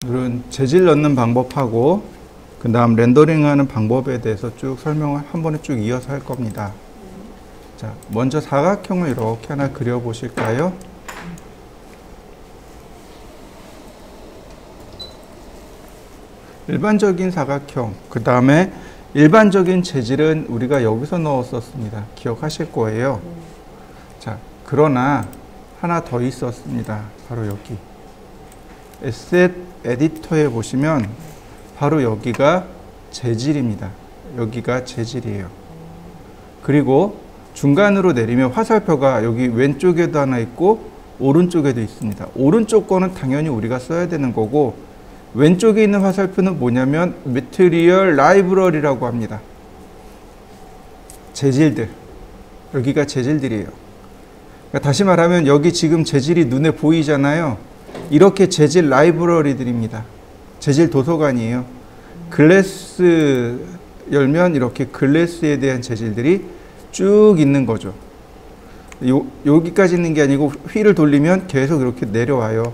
오늘은 재질 넣는 방법하고 그 다음 렌더링하는 방법에 대해서 쭉 설명을 한 번에 쭉 이어서 할 겁니다. 자, 먼저 사각형을 이렇게 하나 그려 보실까요? 일반적인 사각형, 그 다음에 일반적인 재질은 우리가 여기서 넣었었습니다. 기억하실 거예요. 자, 그러나 하나 더 있었습니다. 바로 여기. 에셋 에디터에 보시면 바로 여기가 재질입니다. 여기가 재질이에요. 그리고 중간으로 내리면 화살표가 여기 왼쪽에도 하나 있고 오른쪽에도 있습니다. 오른쪽 거는 당연히 우리가 써야 되는 거고, 왼쪽에 있는 화살표는 뭐냐면 Material Library라고 합니다. 재질들. 여기가 재질들이에요. 그러니까 다시 말하면 여기 지금 재질이 눈에 보이잖아요. 이렇게 재질 라이브러리들입니다. 재질 도서관이에요. 글래스 열면 이렇게 글래스에 대한 재질들이 쭉 있는 거죠. 여기까지 있는 게 아니고 휠을 돌리면 계속 이렇게 내려와요.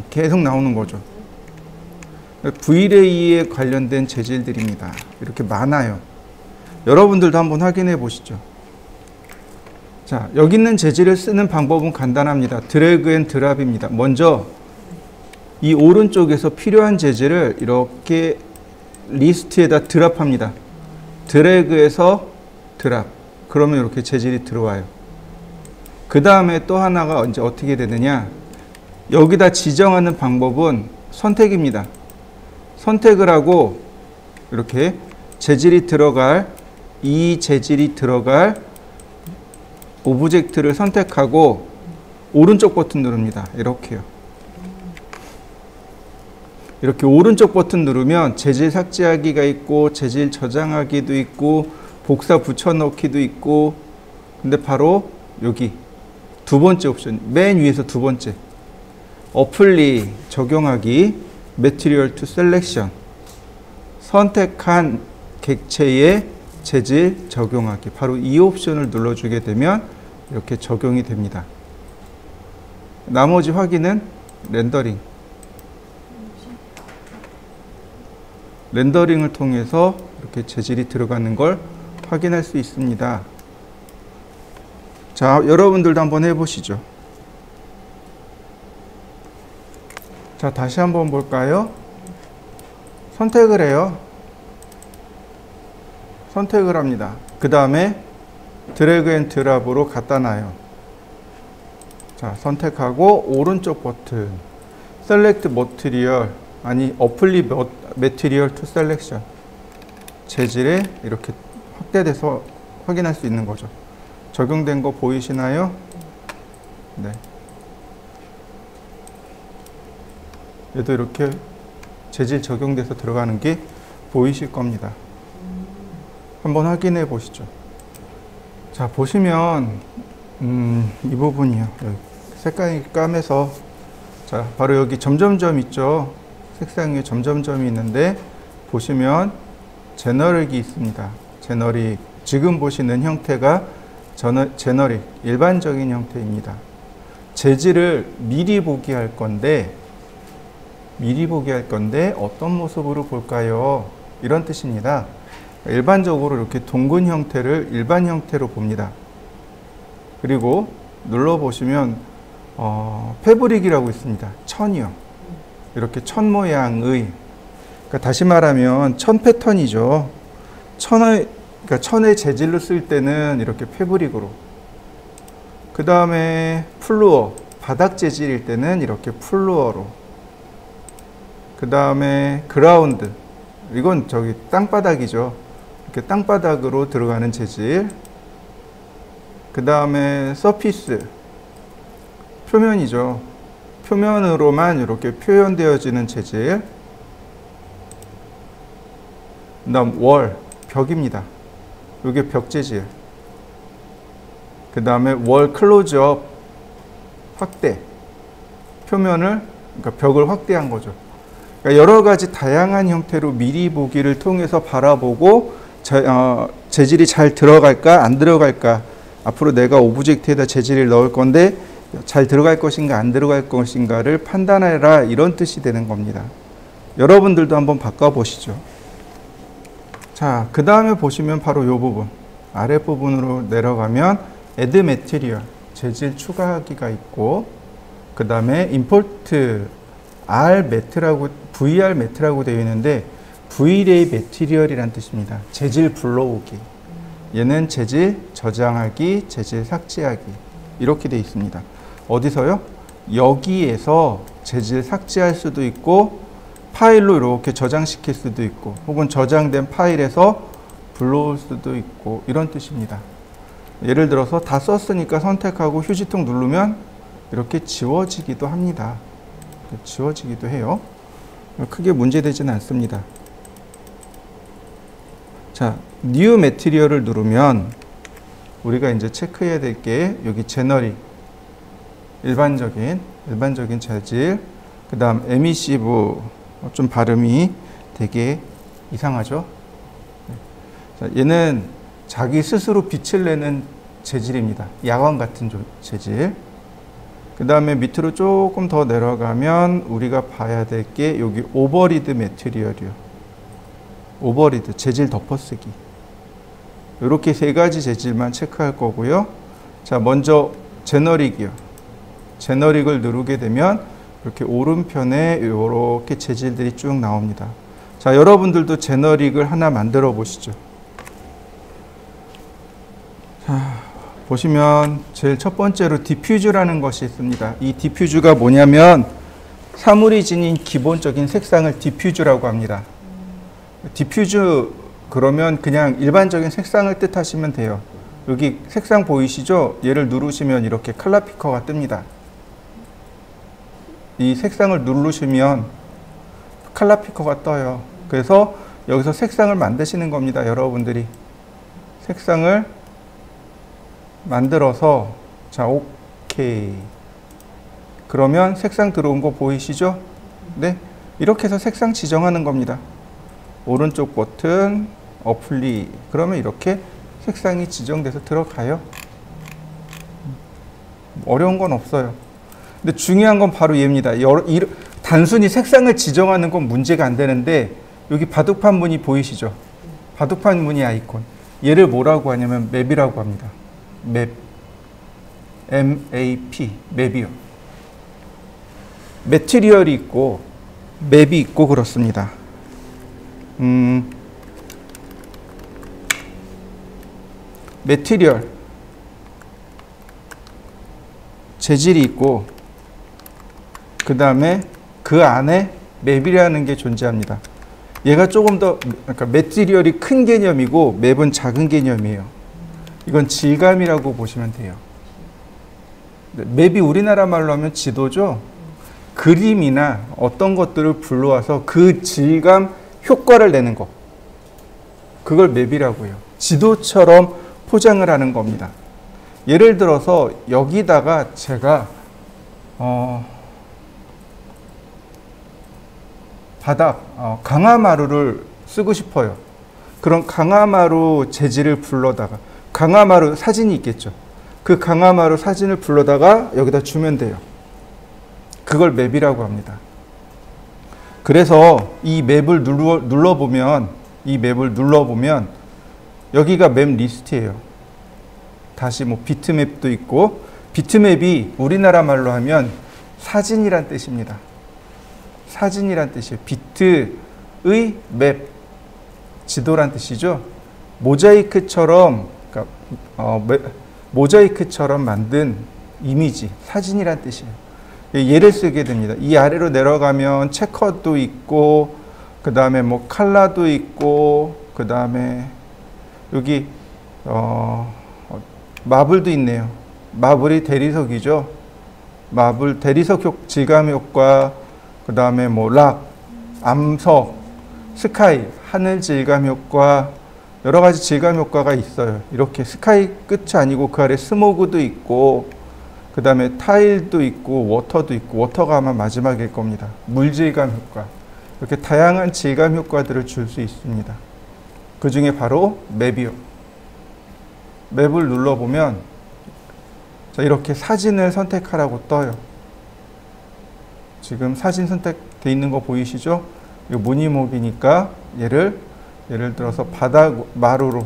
계속 나오는 거죠. V레이에 관련된 재질들입니다. 이렇게 많아요. 여러분들도 한번 확인해 보시죠. 자, 여기 있는 재질을 쓰는 방법은 간단합니다. 드래그 앤 드랍입니다. 먼저 이 오른쪽에서 필요한 재질을 이렇게 리스트에다 드랍합니다. 드래그해서 드랍. 그러면 이렇게 재질이 들어와요. 그 다음에 또 하나가 이제 어떻게 되느냐. 여기다 지정하는 방법은 선택입니다. 선택을 하고 이렇게 재질이 들어갈, 이 재질이 들어갈 오브젝트를 선택하고 오른쪽 버튼 누릅니다. 이렇게요. 이렇게 오른쪽 버튼 누르면 재질 삭제하기가 있고 재질 저장하기도 있고 복사 붙여넣기도 있고, 근데 바로 여기 두 번째 옵션, 맨 위에서 두 번째 어플리 적용하기, Material to Selection, 선택한 객체의 재질 적용하기, 바로 이 옵션을 눌러주게 되면 이렇게 적용이 됩니다. 나머지 확인은 렌더링. 렌더링을 통해서 이렇게 재질이 들어가는 걸 확인할 수 있습니다. 자, 여러분들도 한번 해보시죠. 자, 다시 한번 볼까요? 선택을 해요. 선택을 합니다. 그 다음에 드래그 앤 드랍으로 갖다 놔요. 자, 선택하고 오른쪽 버튼 Select Material, 아니 Apply Material to Selection, 재질에 이렇게 확대돼서 확인할 수 있는 거죠. 적용된 거 보이시나요? 네. 얘도 이렇게 재질 적용돼서 들어가는 게 보이실 겁니다. 한번 확인해 보시죠. 자, 보시면 이 부분이요. 여기 색깔이 까매서, 자, 바로 여기 점점점 있죠. 색상 위에 점점점이 있는데 보시면 제너릭이 있습니다. 제너릭, 지금 보시는 형태가 제너릭, 일반적인 형태입니다. 재질을 미리 보기 할 건데 어떤 모습으로 볼까요? 이런 뜻입니다. 일반적으로 이렇게 둥근 형태를 일반 형태로 봅니다. 그리고 눌러보시면 패브릭이라고 있습니다. 천이요. 이렇게 천 모양의, 그러니까 다시 말하면 천 패턴이죠. 그러니까 천의 재질로 쓸 때는 이렇게 패브릭으로, 그 다음에 플루어, 바닥 재질일 때는 이렇게 플루어로, 그 다음에 그라운드, 이건 저기 땅바닥이죠. 이렇게 땅바닥으로 들어가는 재질. 그 다음에 서피스, 표면이죠. 표면으로만 이렇게 표현되어지는 재질. 그 다음 월, 벽입니다. 이게 벽 재질. 그 다음에 월 클로즈업, 확대. 표면을, 그러니까 벽을 확대한 거죠. 그러니까 여러 가지 다양한 형태로 미리 보기를 통해서 바라보고 재질이 잘 들어갈까 안 들어갈까, 앞으로 내가 오브젝트에다 재질을 넣을 건데 잘 들어갈 것인가 안 들어갈 것인가를 판단해라, 이런 뜻이 되는 겁니다. 여러분들도 한번 바꿔보시죠. 자, 그 다음에 보시면 바로 이 부분, 아랫부분으로 내려가면 add material, 재질 추가하기가 있고, 그 다음에 import r met라고, vir met라고 되어 있는데 v-ray material이란 뜻입니다. 재질 불러오기. 얘는 재질 저장하기, 재질 삭제하기, 이렇게 되어 있습니다. 어디서요? 여기에서 재질 삭제할 수도 있고, 파일로 이렇게 저장시킬 수도 있고, 혹은 저장된 파일에서 불러올 수도 있고, 이런 뜻입니다. 예를 들어서 다 썼으니까 선택하고 휴지통 누르면 이렇게 지워지기도 합니다. 지워지기도 해요. 크게 문제되지는 않습니다. 자, New Material을 누르면 우리가 이제 체크해야 될 게 여기 제너릭, 일반적인 재질, 그 다음 emissive, 좀 발음이 되게 이상하죠? 자, 얘는 자기 스스로 빛을 내는 재질입니다. 야광 같은 재질. 그 다음에 밑으로 조금 더 내려가면 우리가 봐야 될 게 여기 오버리드 매트리얼이요. 오버리드, 재질 덮어쓰기. 이렇게 세 가지 재질만 체크할 거고요. 자, 먼저 제너릭이요. 제너릭을 누르게 되면 이렇게 오른편에 이렇게 재질들이 쭉 나옵니다. 자, 여러분들도 제너릭을 하나 만들어 보시죠. 자, 보시면 제일 첫 번째로 디퓨즈라는 것이 있습니다. 이 디퓨즈가 뭐냐면 사물이 지닌 기본적인 색상을 디퓨즈라고 합니다. 디퓨즈 그러면 그냥 일반적인 색상을 뜻하시면 돼요. 여기 색상 보이시죠? 얘를 누르시면 이렇게 컬러 피커가 뜹니다. 이 색상을 누르시면 컬러 피커가 떠요. 그래서 여기서 색상을 만드시는 겁니다. 여러분들이 색상을 만들어서, 자, 오케이. 그러면 색상 들어온 거 보이시죠? 네, 이렇게 해서 색상 지정하는 겁니다. 오른쪽 버튼 어플리, 그러면 이렇게 색상이 지정돼서 들어가요. 어려운 건 없어요. 근데 중요한 건 바로 얘입니다. 단순히 색상을 지정하는 건 문제가 안 되는데, 여기 바둑판 무늬 보이시죠? 바둑판 무늬 아이콘, 얘를 뭐라고 하냐면 맵이라고 합니다. 맵, MAP, 맵이요. 매트리얼이 있고 맵이 있고 그렇습니다. 매트리얼, 재질이 있고, 그 다음에 그 안에 맵이라는 게 존재합니다. 얘가 조금 더, 그러니까 매트리얼이 큰 개념이고 맵은 작은 개념이에요. 이건 질감이라고 보시면 돼요. 맵이 우리나라 말로 하면 지도죠. 그림이나 어떤 것들을 불러와서 그 질감 효과를 내는 거, 그걸 맵이라고 해요. 지도처럼 포장을 하는 겁니다. 예를 들어서 여기다가 제가 바닥, 강화마루를 쓰고 싶어요. 그럼 강화마루 재질을 불러다가, 강화마루 사진이 있겠죠. 그 강화마루 사진을 불러다가 여기다 주면 돼요. 그걸 맵이라고 합니다. 그래서 이 맵을 눌러보면 여기가 맵 리스트예요. 다시 뭐 비트맵도 있고, 비트맵이 우리나라 말로 하면 사진이란 뜻입니다. 사진이란 뜻이에요. 비트의 맵, 지도란 뜻이죠. 모자이크처럼, 그러니까 모자이크처럼 만든 이미지, 사진이란 뜻이에요. 얘를 쓰게 됩니다. 이 아래로 내려가면 체커도 있고, 그 다음에 뭐 칼라도 있고, 그 다음에 여기 마블도 있네요. 마블이 대리석이죠. 마블 대리석 질감 효과, 그 다음에 뭐 락, 암석, 스카이, 하늘 질감 효과, 여러 가지 질감 효과가 있어요. 이렇게 스카이 끝이 아니고 그 아래 스모그도 있고, 그 다음에 타일도 있고, 워터도 있고, 워터가 아마 마지막일 겁니다. 물질감 효과. 이렇게 다양한 질감 효과들을 줄 수 있습니다. 그 중에 바로 맵이요. 맵을 눌러보면 자, 이렇게 사진을 선택하라고 떠요. 지금 사진 선택되어 있는 거 보이시죠? 이거 무늬목이니까 예를 들어서 바닥 마루로,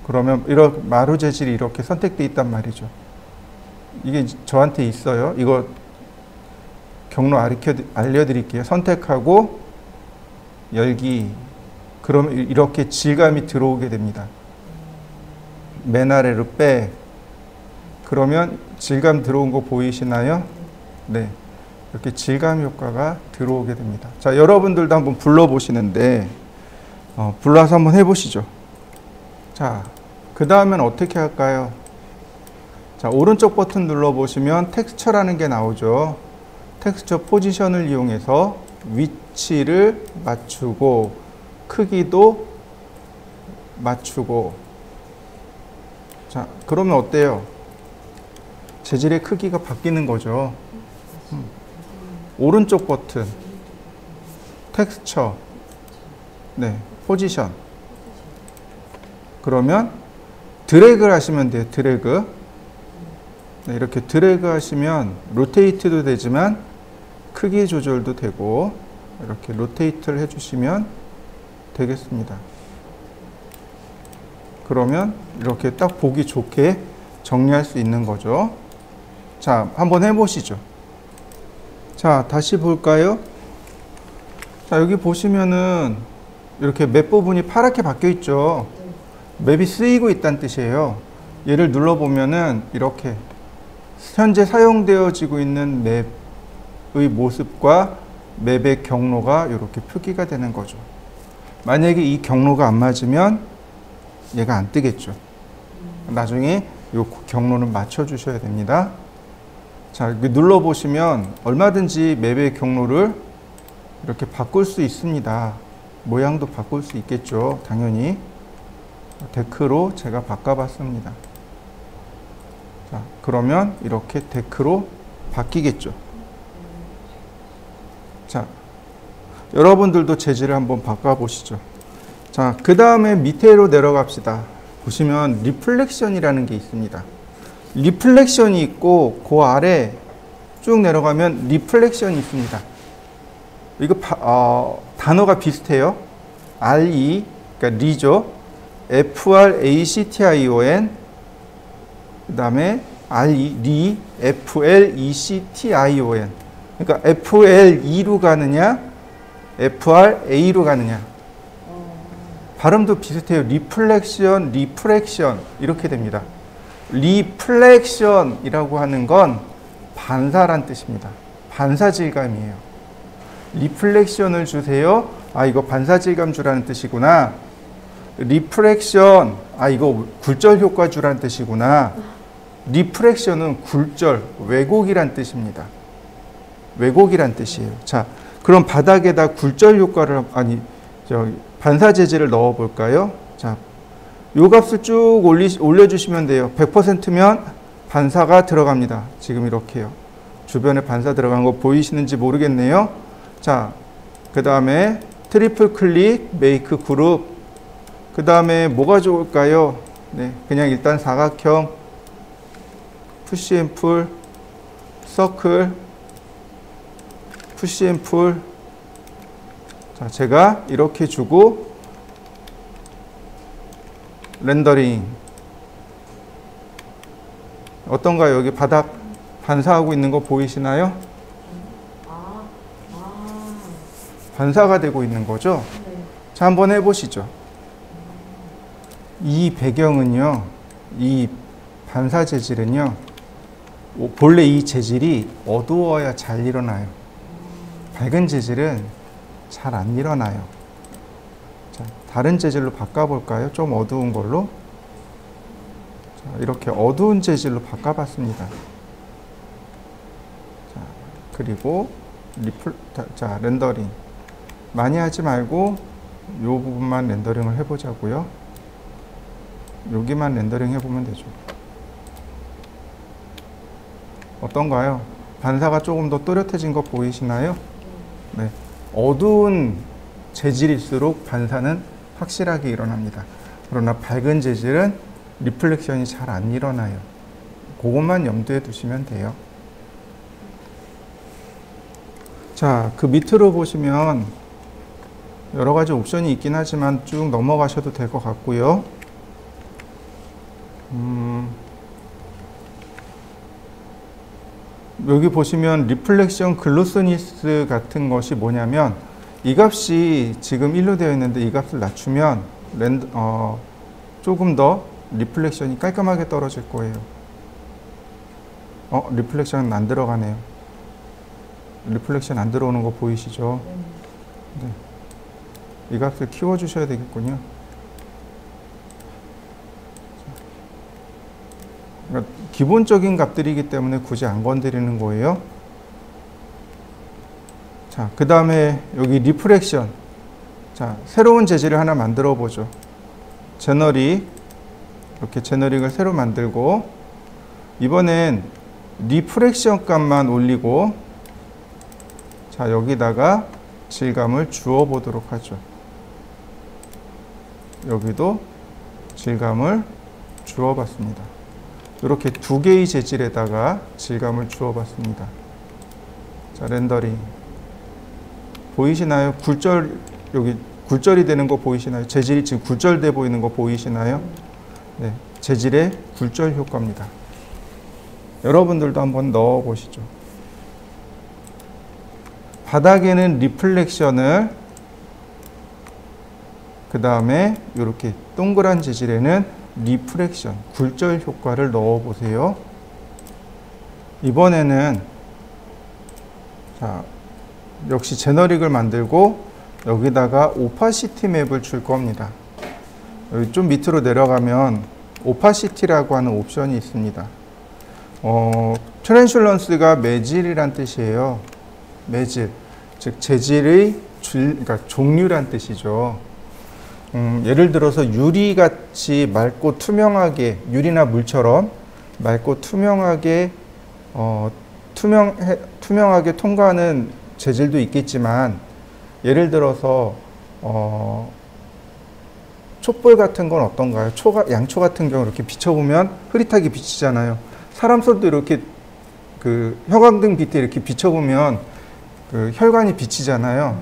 그러면 이런 마루 재질이 이렇게 선택되어 있단 말이죠. 이게 저한테 있어요. 이거 경로 알려드릴게요. 선택하고 열기. 그러면 이렇게 질감이 들어오게 됩니다. 맨 아래로 빼. 그러면 질감 들어온 거 보이시나요? 네. 이렇게 질감 효과가 들어오게 됩니다. 자, 여러분들도 한번 불러보시는데, 불러서 한번 해보시죠. 자, 그 다음엔 어떻게 할까요? 자, 오른쪽 버튼 눌러보시면 텍스처라는 게 나오죠. 텍스처 포지션을 이용해서 위치를 맞추고, 크기도 맞추고. 자, 그러면 어때요? 재질의 크기가 바뀌는 거죠. 오른쪽 버튼, 텍스처, 네, 포지션. 그러면 드래그를 하시면 돼요. 드래그. 네, 이렇게 드래그 하시면 로테이트도 되지만 크기 조절도 되고, 이렇게 로테이트를 해주시면 되겠습니다. 그러면 이렇게 딱 보기 좋게 정리할 수 있는 거죠. 자, 한번 해보시죠. 자, 다시 볼까요? 자, 여기 보시면은 이렇게 맵 부분이 파랗게 바뀌어 있죠. 맵이 쓰이고 있다는 뜻이에요. 얘를 눌러보면은 이렇게 현재 사용되어지고 있는 맵의 모습과 맵의 경로가 이렇게 표기가 되는 거죠. 만약에 이 경로가 안 맞으면 얘가 안 뜨겠죠. 나중에 이 경로는 맞춰 주셔야 됩니다. 자, 이렇게 눌러보시면 얼마든지 맵의 경로를 이렇게 바꿀 수 있습니다. 모양도 바꿀 수 있겠죠. 당연히. 데크로 제가 바꿔봤습니다. 자, 그러면 이렇게 데크로 바뀌겠죠. 자, 여러분들도 재질을 한번 바꿔보시죠. 자, 그 다음에 밑으로 내려갑시다. 보시면 리플렉션이라는 게 있습니다. 리플렉션이 있고 그 아래 쭉 내려가면 리플렉션이 있습니다. 이거 단어가 비슷해요. RE, 그러니까 리죠. FRACTION, 그 다음에 RE, 리, FLECTION. 그러니까 FLE로 가느냐, FRA로 가느냐. 발음도 비슷해요. 리플렉션, 리프렉션 이렇게 됩니다. 리플렉션이라고 하는 건 반사란 뜻입니다. 반사질감이에요. 리플렉션을 주세요. 아, 이거 반사질감 주라는 뜻이구나. 리프렉션, 아, 이거 굴절 효과 주라는 뜻이구나. 리프렉션은 굴절, 왜곡이란 뜻입니다. 왜곡이란 뜻이에요. 자, 그럼 바닥에다 굴절 효과를, 반사 재질을 넣어 볼까요? 자, 요 값을 쭉 올려주시면 돼요. 100%면 반사가 들어갑니다. 지금 이렇게요. 주변에 반사 들어간 거 보이시는지 모르겠네요. 자, 그 다음에 트리플 클릭, 메이크 그룹. 그 다음에 뭐가 좋을까요? 네, 그냥 일단 사각형, 푸시 앤 풀, 서클, 푸시 앤 풀. 자, 제가 이렇게 주고 렌더링. 어떤가요? 여기 바닥 반사하고 있는 거 보이시나요? 반사가 되고 있는 거죠? 자, 한번 해보시죠. 이 배경은요, 이 반사 재질은요, 본래 이 재질이 어두워야 잘 일어나요. 밝은 재질은 잘 안 일어나요. 자, 다른 재질로 바꿔볼까요? 좀 어두운 걸로. 자, 이렇게 어두운 재질로 바꿔봤습니다. 자, 그리고 자, 렌더링. 많이 하지 말고 이 부분만 렌더링을 해보자고요. 여기만 렌더링 해보면 되죠. 어떤가요? 반사가 조금 더 또렷해진 거 보이시나요? 네. 어두운 재질일수록 반사는 확실하게 일어납니다. 그러나 밝은 재질은 리플렉션이 잘 안 일어나요. 그것만 염두에 두시면 돼요. 자, 그 밑으로 보시면 여러 가지 옵션이 있긴 하지만 쭉 넘어가셔도 될 것 같고요. 여기 보시면 리플렉션 글로스니스 같은 것이 뭐냐면 이 값이 지금 1로 되어 있는데 이 값을 낮추면 조금 더 리플렉션이 깔끔하게 떨어질 거예요. 리플렉션 안 들어가네요. 리플렉션 안 들어오는 거 보이시죠? 네. 이 값을 키워주셔야 되겠군요. 그러니까 기본적인 값들이기 때문에 굳이 안 건드리는 거예요. 자, 그 다음에 여기 리프렉션. 자, 새로운 재질을 하나 만들어 보죠. 제너릭. 이렇게 제너릭을 새로 만들고, 이번엔 리프렉션 값만 올리고, 자, 여기다가 질감을 주어 보도록 하죠. 여기도 질감을 주어 봤습니다. 이렇게 두 개의 재질에다가 질감을 주어 봤습니다. 자, 렌더링. 보이시나요? 여기 굴절이 되는 거 보이시나요? 재질이 지금 굴절돼 보이는 거 보이시나요? 네, 재질의 굴절 효과입니다. 여러분들도 한번 넣어 보시죠. 바닥에는 리플렉션을, 그 다음에 이렇게 동그란 재질에는 리프렉션, 굴절 효과를 넣어 보세요. 이번에는 자, 역시 제너릭을 만들고 여기다가 오파시티 맵을 줄 겁니다. 여기 좀 밑으로 내려가면 오파시티라고 하는 옵션이 있습니다. 트랜슐런스가 매질이란 뜻이에요. 매질, 즉 재질의 그러니까 종류란 뜻이죠. 예를 들어서 유리같이 맑고 투명하게, 유리나 물처럼 맑고 투명하게 투명하게 통과하는 재질도 있겠지만, 예를 들어서 촛불 같은 건 어떤가요? 양초 같은 경우 이렇게 비춰보면 흐릿하게 비치잖아요. 사람 손도 이렇게 그 형광등 빛에 이렇게 비춰보면 그 혈관이 비치잖아요.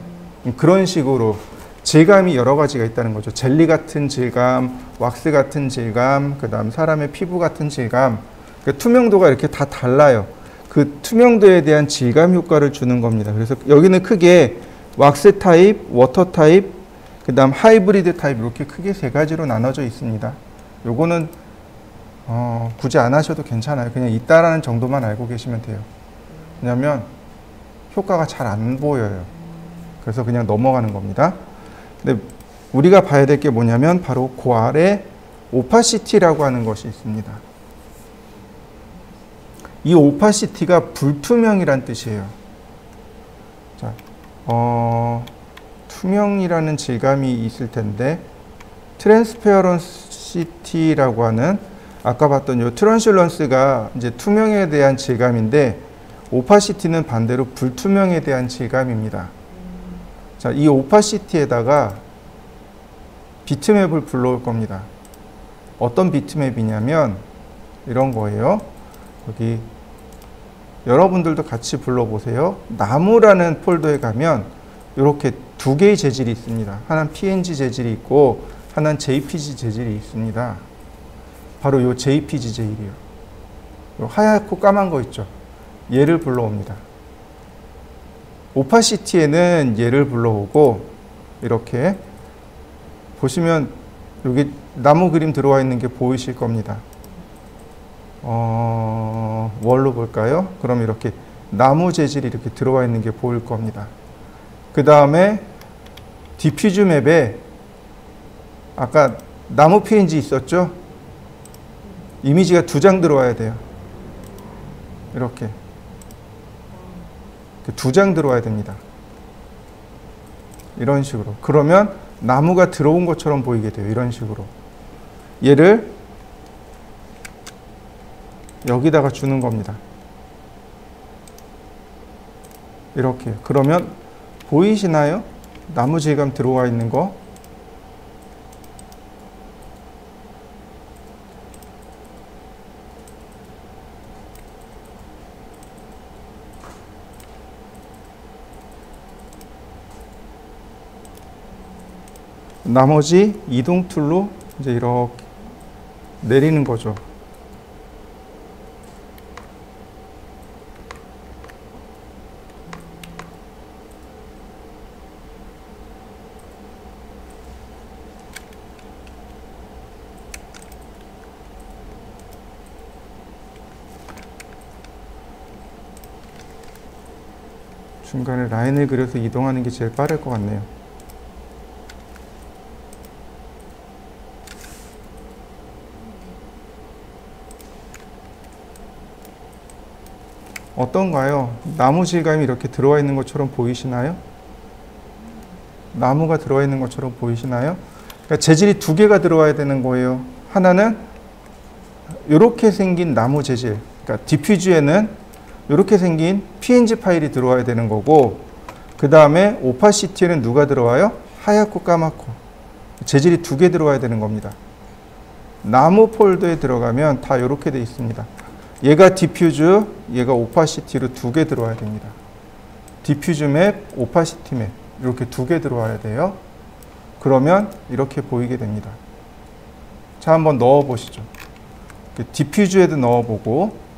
그런 식으로 질감이 여러 가지가 있다는 거죠. 젤리 같은 질감, 왁스 같은 질감, 그 다음 사람의 피부 같은 질감. 그 투명도가 이렇게 다 달라요. 그 투명도에 대한 질감 효과를 주는 겁니다. 그래서 여기는 크게 왁스 타입, 워터 타입, 그 다음 하이브리드 타입, 이렇게 크게 세 가지로 나눠져 있습니다. 요거는 굳이 안 하셔도 괜찮아요. 그냥 있다라는 정도만 알고 계시면 돼요. 왜냐하면 효과가 잘 안 보여요. 그래서 그냥 넘어가는 겁니다. 근데 우리가 봐야 될 게 뭐냐면 바로 그 아래 오파시티라고 하는 것이 있습니다. 이 오파시티가 불투명이란 뜻이에요. 자, 투명이라는 질감이 있을 텐데, 트랜스페어런시티라고 하는, 아까 봤던 요 트랜슐런스가 이제 투명에 대한 질감인데, 오파시티는 반대로 불투명에 대한 질감입니다. 자, 이 오파시티에다가 비트맵을 불러올 겁니다. 어떤 비트맵이냐면 이런 거예요. 여기 여러분들도 같이 불러보세요. 나무라는 폴더에 가면 이렇게 두 개의 재질이 있습니다. 하나는 PNG 재질이 있고 하나는 JPG 재질이 있습니다. 바로 이 JPG 재질이요. 요 하얗고 까만 거 있죠. 얘를 불러옵니다. 오파시티에는 얘를 불러오고, 이렇게 보시면 여기 나무 그림 들어와 있는 게 보이실 겁니다. 뭘로 볼까요? 그럼 이렇게 나무 재질이 이렇게 들어와 있는 게 보일 겁니다. 그 다음에 디퓨즈 맵에 아까 나무 PNG 있었죠? 이미지가 2장 들어와야 돼요. 이렇게 2장 들어와야 됩니다. 이런 식으로. 그러면 나무가 들어온 것처럼 보이게 돼요. 이런 식으로. 얘를 여기다가 주는 겁니다. 이렇게. 그러면 보이시나요? 나무 질감 들어와 있는 거. 나머지 이동 툴로 이제 이렇게 내리는 거죠. 중간에 라인을 그려서 이동하는 게 제일 빠를 것 같네요. 어떤가요? 나무 질감이 이렇게 들어와 있는 것처럼 보이시나요? 나무가 들어와 있는 것처럼 보이시나요? 그러니까 재질이 두 개가 들어와야 되는 거예요. 하나는 이렇게 생긴 나무 재질, 그러니까 디퓨즈에는 이렇게 생긴 PNG 파일이 들어와야 되는 거고, 그 다음에 오파시티에는 누가 들어와요? 하얗고 까맣고. 재질이 두 개 들어와야 되는 겁니다. 나무 폴더에 들어가면 다 이렇게 돼 있습니다. 얘가 디퓨즈, 얘가 오파시티로 두 개 들어와야 됩니다. 디퓨즈 맵, 오파시티 맵 이렇게 두 개 들어와야 돼요. 그러면 이렇게 보이게 됩니다. 자, 한번 넣어 보시죠. 디퓨즈에도 넣어보고,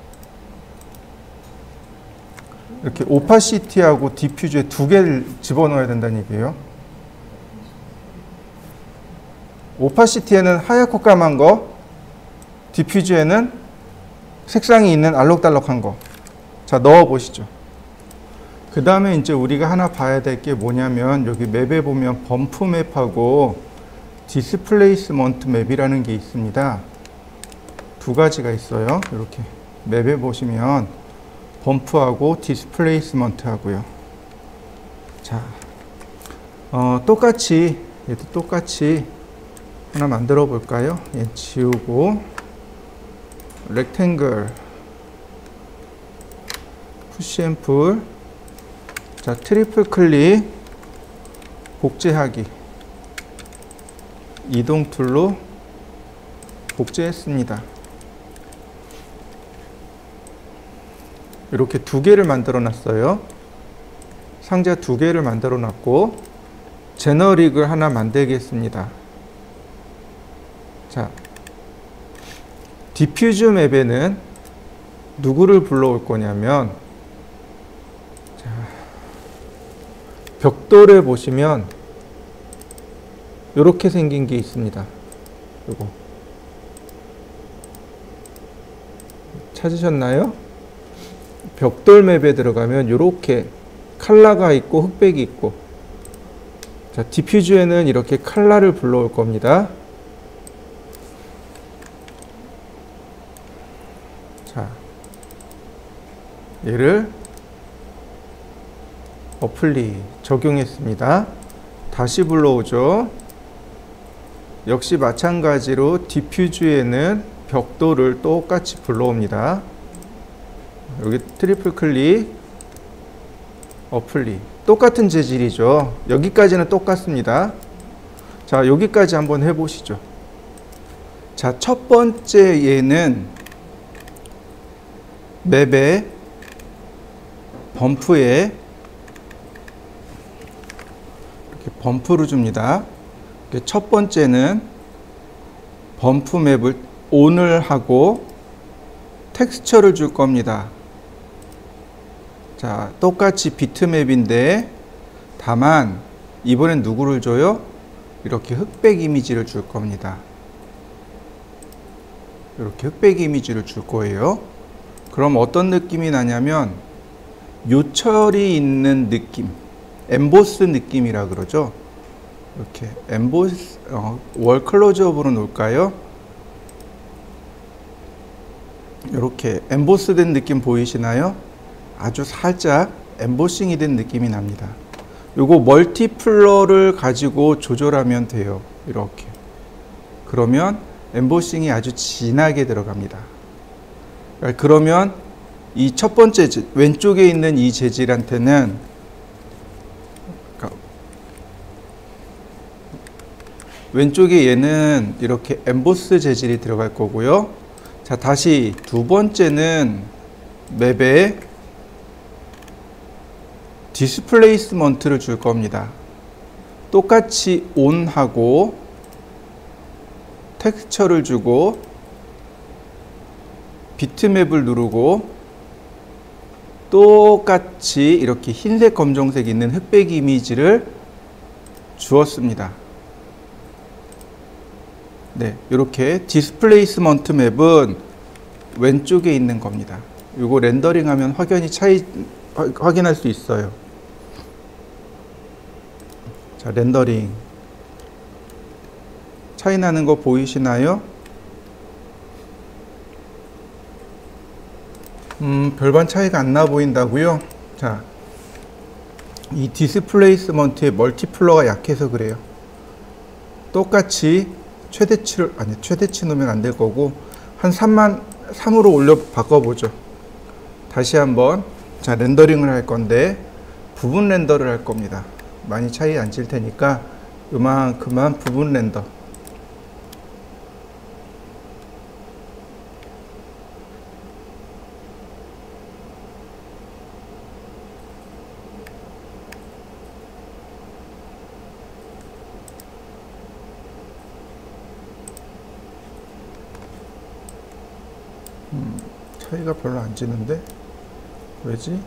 이렇게 오파시티하고 디퓨즈에 두 개를 집어넣어야 된다는 얘기예요. 오파시티에는 하얗고 까만 거, 디퓨즈에는 색상이 있는 알록달록한 거. 자, 넣어 보시죠. 그 다음에 이제 우리가 하나 봐야 될 게 뭐냐면, 여기 맵에 보면 범프 맵하고 디스플레이스먼트 맵이라는 게 있습니다. 두 가지가 있어요. 이렇게 맵에 보시면 범프하고 디스플레이스먼트 하고요. 자, 똑같이 얘도 똑같이 하나 만들어 볼까요? 얘 지우고 렉탱글 푸시 앤 풀. 자, 트리플 클릭 복제하기. 이동 툴로 복제했습니다. 이렇게 두 개를 만들어 놨어요. 상자 두 개를 만들어 놨고, 제너릭을 하나 만들겠습니다. 자, 디퓨즈 맵에는 누구를 불러올 거냐면, 자, 벽돌에 보시면 이렇게 생긴 게 있습니다. 요거 찾으셨나요? 벽돌 맵에 들어가면 이렇게 칼라가 있고 흑백이 있고, 자, 디퓨즈에는 이렇게 칼라를 불러올 겁니다. 자, 얘를 어플리 적용했습니다. 다시 불러오죠. 역시 마찬가지로 디퓨즈에는 벽돌을 똑같이 불러옵니다. 여기 트리플 클릭, 어플리. 똑같은 재질이죠. 여기까지는 똑같습니다. 자, 여기까지 한번 해보시죠. 자, 첫 번째 얘는 맵에 범프에 이렇게 범프를 줍니다. 첫 번째는 범프 맵을 ON을 하고 텍스처를 줄 겁니다. 자, 똑같이 비트맵인데 다만 이번엔 누구를 줘요? 이렇게 흑백 이미지를 줄 겁니다. 이렇게 흑백 이미지를 줄 거예요. 그럼 어떤 느낌이 나냐면 요철이 있는 느낌, 엠보스 느낌이라 그러죠. 이렇게 엠보스, 월 클로즈업으로 놓을까요? 이렇게 엠보스 된 느낌 보이시나요? 아주 살짝 엠보싱이 된 느낌이 납니다. 요거 멀티플러를 가지고 조절하면 돼요. 이렇게. 그러면 엠보싱이 아주 진하게 들어갑니다. 그러면 이 첫 번째 왼쪽에 있는 이 재질한테는 왼쪽에 얘는 이렇게 엠보스 재질이 들어갈 거고요. 자, 다시 두 번째는 맵에 디스플레이스먼트를 줄 겁니다. 똑같이 온하고 텍스처를 주고 비트맵을 누르고 똑같이 이렇게 흰색 검정색 있는 흑백 이미지를 주었습니다. 네, 이렇게 디스플레이스먼트 맵은 왼쪽에 있는 겁니다. 이거 렌더링하면 확연히 차이 확인할 수 있어요. 자, 렌더링 차이 나는 거 보이시나요? 별반 차이가 안 나 보인다고요? 자, 이 디스플레이스먼트의 멀티플러가 약해서 그래요. 똑같이 최대치 놓으면 안 될 거고 한 3으로 올려 바꿔보죠. 다시 한번 자, 렌더링을 할 건데 부분 렌더를 할 겁니다. 많이 차이 안 칠 테니까 요만큼만 부분 렌더. 차이가 별로 안 지는데 왜지?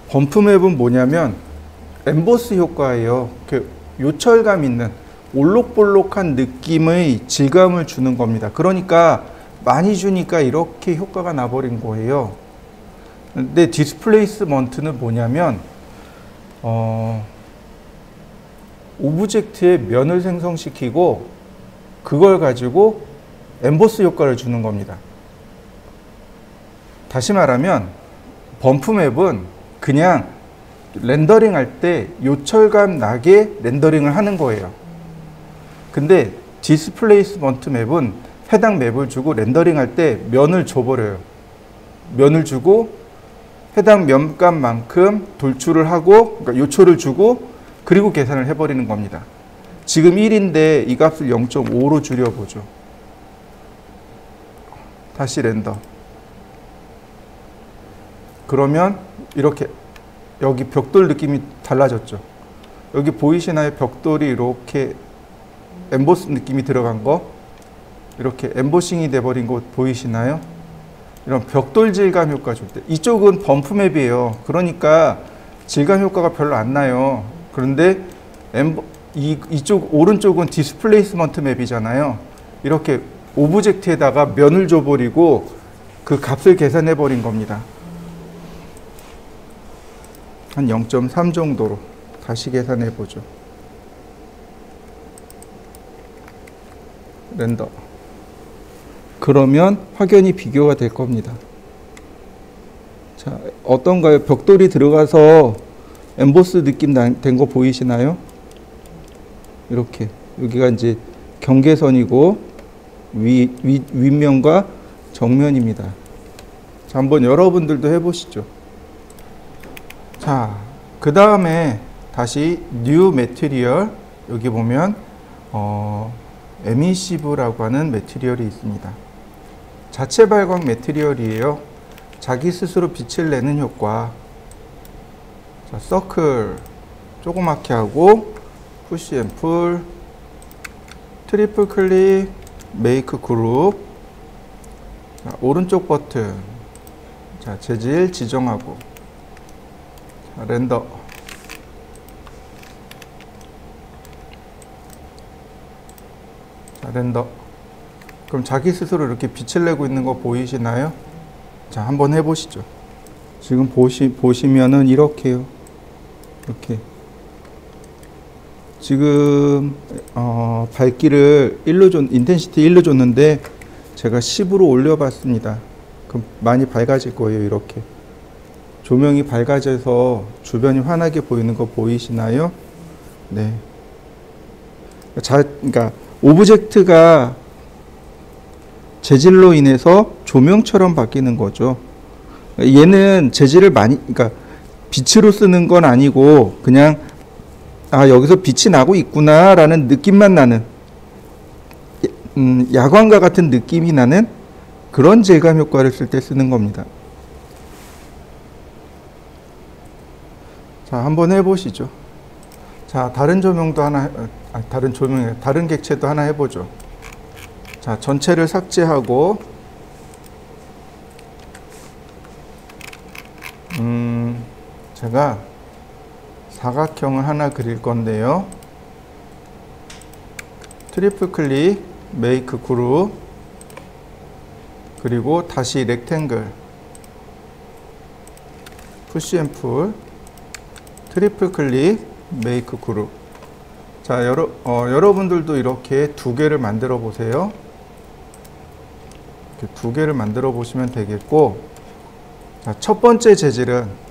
범프맵은 뭐냐면 엠보스 효과예요. 요철감 있는 올록볼록한 느낌의 질감을 주는 겁니다. 그러니까 많이 주니까 이렇게 효과가 나버린 거예요. 근데 디스플레이스먼트는 뭐냐면 오브젝트에 면을 생성시키고 그걸 가지고 엠보스 효과를 주는 겁니다. 다시 말하면 범프맵은 그냥 렌더링 할 때 요철감 나게 렌더링을 하는 거예요. 근데 디스플레이스먼트 맵은 해당 맵을 주고 렌더링 할 때 면을 줘버려요. 면을 주고 해당 면값만큼 돌출을 하고 그러니까 요초를 주고 그리고 계산을 해버리는 겁니다. 지금 1인데 이 값을 0.5로 줄여보죠. 다시 렌더. 그러면 이렇게 여기 벽돌 느낌이 달라졌죠. 여기 보이시나요? 벽돌이 이렇게 엠보스 느낌이 들어간 거. 이렇게 엠보싱이 돼버린 거 보이시나요? 이런 벽돌 질감 효과 줄 때. 이쪽은 범프 맵이에요. 그러니까 질감 효과가 별로 안 나요. 그런데 이쪽 오른쪽은 디스플레이스먼트 맵이잖아요. 이렇게 오브젝트에다가 면을 줘버리고 그 값을 계산해 버린 겁니다. 한 0.3 정도로 다시 계산해 보죠. 렌더. 그러면 확연히 비교가 될 겁니다. 자, 어떤가요? 벽돌이 들어가서 엠보스 느낌 된 거 보이시나요? 이렇게 여기가 이제 경계선이고 윗면과 정면입니다. 자, 한번 여러분들도 해보시죠. 자, 그 다음에 다시 New Material 여기 보면 에미시브라고 하는 매트리얼이 있습니다. 자체 발광 매트리얼이에요. 자기 스스로 빛을 내는 효과. 자, 서클 조그맣게 하고 푸시 앤 풀, 트리플 클릭, 메이크 그룹. 자, 오른쪽 버튼. 자, 재질 지정하고. 자, 렌더. 자, 렌더. 그럼 자기 스스로 이렇게 빛을 내고 있는 거 보이시나요? 자, 한번 해보시죠. 지금 보시면은 이렇게요. 이렇게. 지금, 밝기를 인텐시티 1로 줬는데, 제가 10으로 올려봤습니다. 그럼 많이 밝아질 거예요, 이렇게. 조명이 밝아져서 주변이 환하게 보이는 거 보이시나요? 네. 그러니까, 오브젝트가 재질로 인해서 조명처럼 바뀌는 거죠. 얘는 재질을 그러니까 빛으로 쓰는 건 아니고 그냥 아, 여기서 빛이 나고 있구나 라는 느낌만 나는, 야광과 같은 느낌이 나는 그런 질감 효과를 쓸 때 쓰는 겁니다. 자, 한번 해보시죠. 자, 다른 조명도 하나, 다른 객체도 하나 해보죠. 자, 전체를 삭제하고, 제가 사각형을 하나 그릴 건데요. 트리플 클릭, 메이크 그룹, 그리고 다시 렉탱글, 푸시 앤 풀, 트리플 클릭, 메이크 그룹. 자, 여러분들도 이렇게 두 개를 만들어 보세요. 이렇게 두 개를 만들어 보시면 되겠고, 자, 첫 번째 재질은,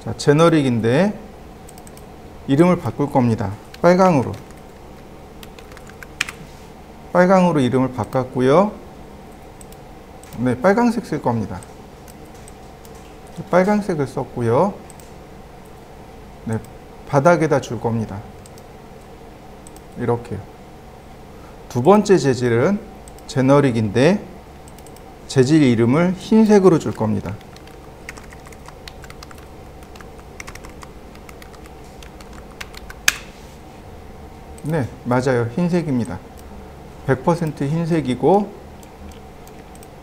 자, 제너릭인데 이름을 바꿀 겁니다. 빨강으로 이름을 바꿨고요. 네, 빨강색 쓸 겁니다. 빨강색을 썼고요. 네, 바닥에다 줄 겁니다. 이렇게요. 두 번째 재질은 제너릭인데 재질 이름을 흰색으로 줄 겁니다. 네, 맞아요. 흰색입니다. 100% 흰색이고,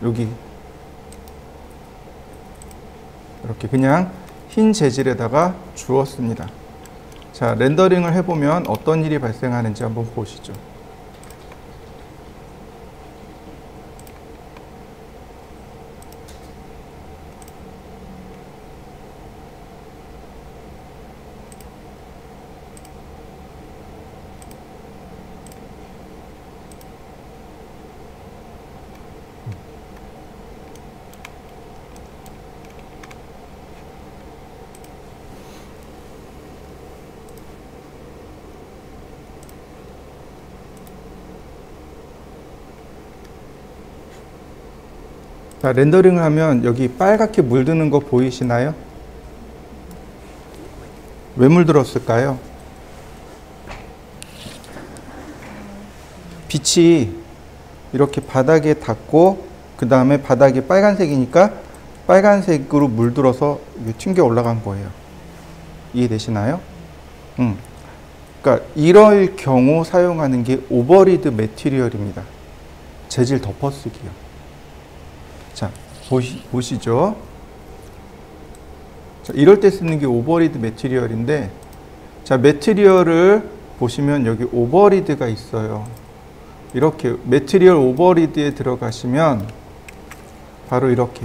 여기 이렇게 그냥 흰 재질에다가 주었습니다. 자, 렌더링을 해보면 어떤 일이 발생하는지 한번 보시죠. 자, 렌더링을 하면 여기 빨갛게 물드는 거 보이시나요? 왜 물들었을까요? 빛이 이렇게 바닥에 닿고, 그 다음에 바닥이 빨간색이니까 빨간색으로 물들어서 튕겨 올라간 거예요. 이해되시나요? 그러니까 이럴 경우 사용하는 게 오버리드 매티리얼입니다. 재질 덮어쓰기요. 자, 보시죠. 자, 이럴 때 쓰는 게 오버리드 매티리얼인데, 자, 매티리얼을 보시면 여기 오버리드가 있어요. 이렇게 매티리얼 오버리드에 들어가시면 바로 이렇게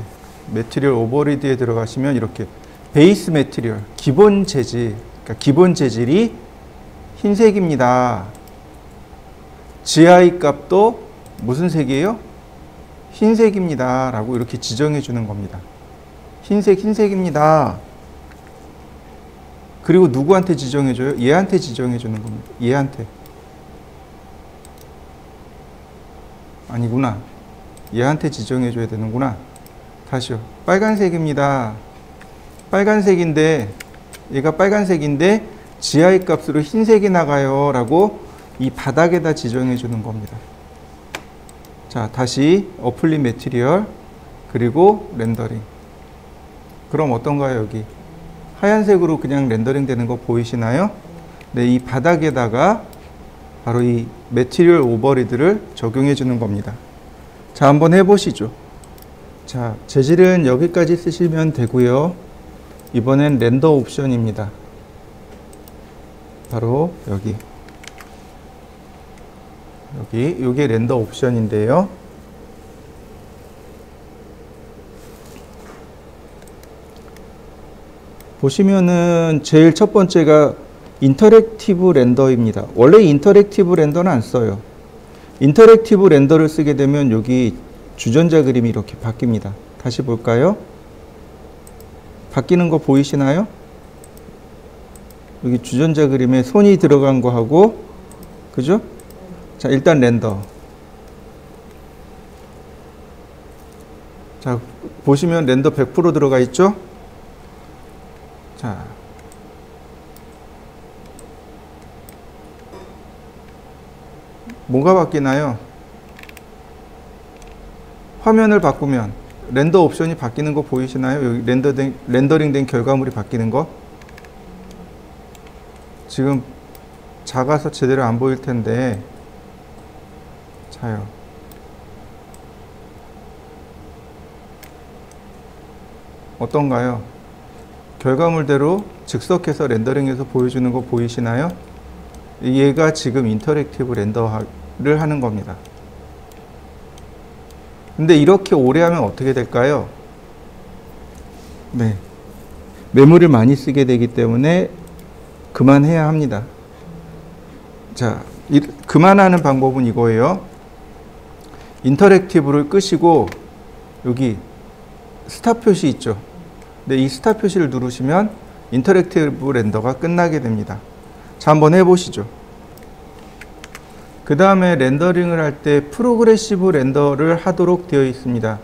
매티리얼 오버리드에 들어가시면 이렇게 베이스 매티리얼, 기본 재질, 그러니까 기본 재질이 흰색입니다. GI 값도 무슨 색이에요? 흰색입니다 라고 이렇게 지정해 주는 겁니다. 흰색입니다. 그리고 누구한테 지정해 줘요? 얘한테 지정해 주는 겁니다. 얘한테. 아니구나. 얘한테 지정해 줘야 되는구나. 다시요. 빨간색입니다. 빨간색인데, 얘가 빨간색인데 GI 값으로 흰색이 나가요 라고 이 바닥에다 지정해 주는 겁니다. 자, 다시 어플리 매티리얼, 그리고 렌더링. 그럼 어떤가요? 여기 하얀색으로 그냥 렌더링 되는 거 보이시나요? 네, 이 바닥에다가 바로 이 매티리얼 오버리드를 적용해 주는 겁니다. 자, 한번 해보시죠. 자, 재질은 여기까지 쓰시면 되고요. 이번엔 렌더 옵션입니다. 바로 여기. 요게 렌더 옵션인데요. 보시면은 제일 첫 번째가 인터랙티브 렌더입니다. 원래 인터랙티브 렌더는 안 써요. 인터랙티브 렌더를 쓰게 되면 여기 주전자 그림이 이렇게 바뀝니다. 다시 볼까요? 바뀌는 거 보이시나요? 여기 주전자 그림에 손이 들어간 거 하고, 그죠? 자, 일단 렌더. 자, 보시면 렌더 100% 들어가 있죠? 자, 뭐가 바뀌나요? 화면을 바꾸면 렌더 옵션이 바뀌는 거 보이시나요? 여기 렌더링 된 결과물이 바뀌는 거. 지금 작아서 제대로 안 보일 텐데, 자요. 어떤가요? 결과물대로 즉석해서 렌더링해서 보여주는 거 보이시나요? 얘가 지금 인터랙티브 렌더를 하는 겁니다. 근데 이렇게 오래 하면 어떻게 될까요? 네. 메모리를 많이 쓰게 되기 때문에 그만해야 합니다. 자, 그만하는 방법은 이거예요. 인터랙티브를 끄시고 여기 스탑 표시 있죠. 근데 이 스탑 표시를 누르시면 인터랙티브 렌더가 끝나게 됩니다. 자, 한번 해보시죠. 그 다음에 렌더링을 할 때 프로그레시브 렌더를 하도록 되어 있습니다.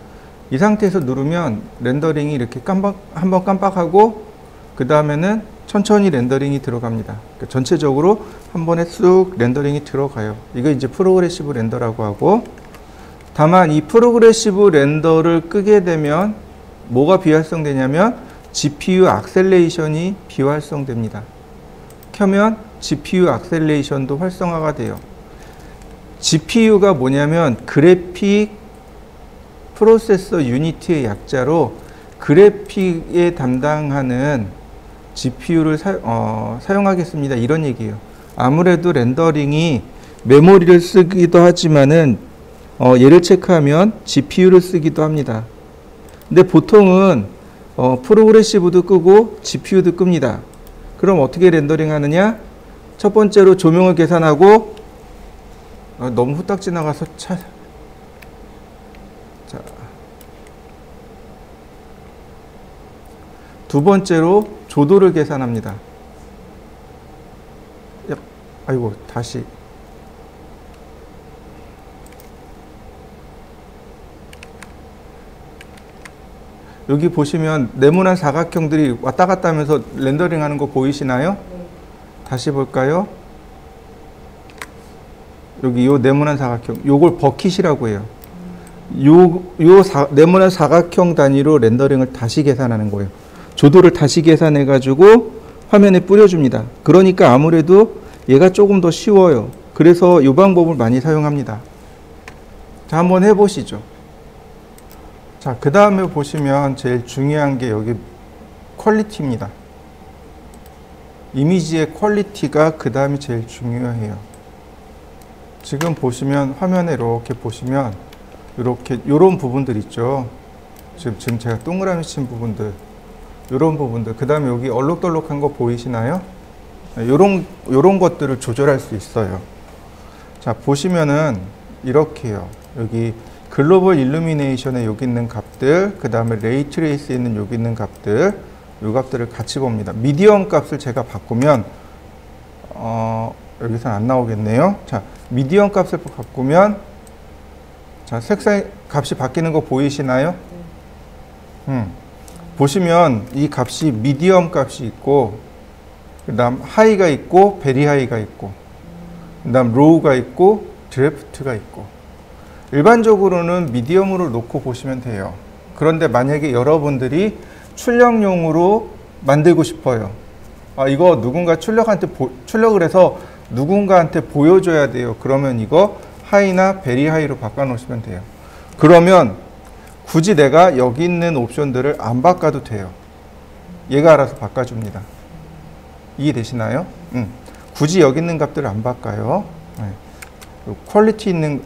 이 상태에서 누르면 렌더링이 이렇게 한번 깜빡하고 그 다음에는 천천히 렌더링이 들어갑니다. 그러니까 전체적으로 한 번에 쑥 렌더링이 들어가요. 이거 이제 프로그레시브 렌더라고 하고, 다만 이 프로그레시브 렌더를 끄게 되면 뭐가 비활성되냐면 GPU 악셀레이션이 비활성됩니다. 켜면 GPU 악셀레이션도 활성화가 돼요. GPU가 뭐냐면 그래픽 프로세서 유니트의 약자로 그래픽에 담당하는 GPU를 사용하겠습니다. 이런 얘기예요. 아무래도 렌더링이 메모리를 쓰기도 하지만은 얘를 체크하면 GPU를 쓰기도 합니다. 근데 보통은 프로그레시브도 끄고 GPU도 끕니다. 그럼 어떻게 렌더링 하느냐? 첫 번째로 조명을 계산하고, 너무 후딱 지나가서 자, 두 번째로 조도를 계산합니다. 아이고, 다시. 여기 보시면 네모난 사각형들이 왔다 갔다 하면서 렌더링 하는 거 보이시나요? 네. 다시 볼까요? 여기 요 네모난 사각형, 요걸 버킷이라고 해요. 네모난 사각형 단위로 렌더링을 다시 계산하는 거예요. 조도를 다시 계산해 가지고 화면에 뿌려줍니다. 그러니까 아무래도 얘가 조금 더 쉬워요. 그래서 이 방법을 많이 사용합니다. 자, 한번 해보시죠. 자, 그 다음에 보시면 제일 중요한 게 여기 퀄리티입니다. 이미지의 퀄리티가 그 다음이 제일 중요해요. 지금 보시면 화면에 이렇게 보시면 이렇게 요런 부분들 있죠. 지금 제가 동그라미 친 부분들, 요런 부분들, 그 다음에 여기 얼룩덜룩한 거 보이시나요? 요런 것들을 조절할 수 있어요. 자, 보시면은 이렇게요. 여기 글로벌 일루미네이션에 여기 있는 값들, 그 다음에 레이 트레이스에 있는 여기 있는 값들, 요 값들을 같이 봅니다. 미디엄 값을 제가 바꾸면 여기서는 안 나오겠네요. 자, 미디엄 값을 바꾸면, 자, 색상 값이 바뀌는 거 보이시나요? 보시면 이 값이 미디엄 값이 있고, 그 다음 하이가 있고, 베리 하이가 있고, 그 다음 로우가 있고, 드래프트가 있고. 일반적으로는 미디엄으로 놓고 보시면 돼요. 그런데 만약에 여러분들이 출력용으로 만들고 싶어요. 이거 누군가 출력을 해서 누군가한테 보여줘야 돼요. 그러면 이거 하이나 베리 하이로 바꿔 놓으시면 돼요. 그러면 굳이 내가 여기 있는 옵션들을 안 바꿔도 돼요. 얘가 알아서 바꿔줍니다. 이해되시나요? 굳이 여기 있는 값들을 안 바꿔요. 네.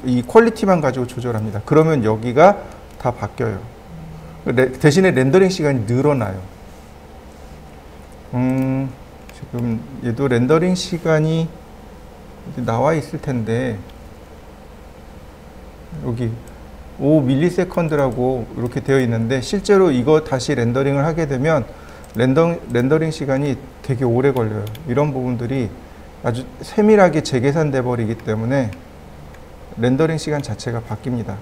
이 퀄리티만 가지고 조절합니다. 그러면 여기가 다 바뀌어요. 대신에 렌더링 시간이 늘어나요. 지금 얘도 렌더링 시간이 나와 있을 텐데, 여기 5ms라고 이렇게 되어 있는데, 실제로 이거 다시 렌더링을 하게 되면 렌더링 시간이 되게 오래 걸려요. 이런 부분들이 아주 세밀하게 재계산돼 버리기 때문에 렌더링 시간 자체가 바뀝니다.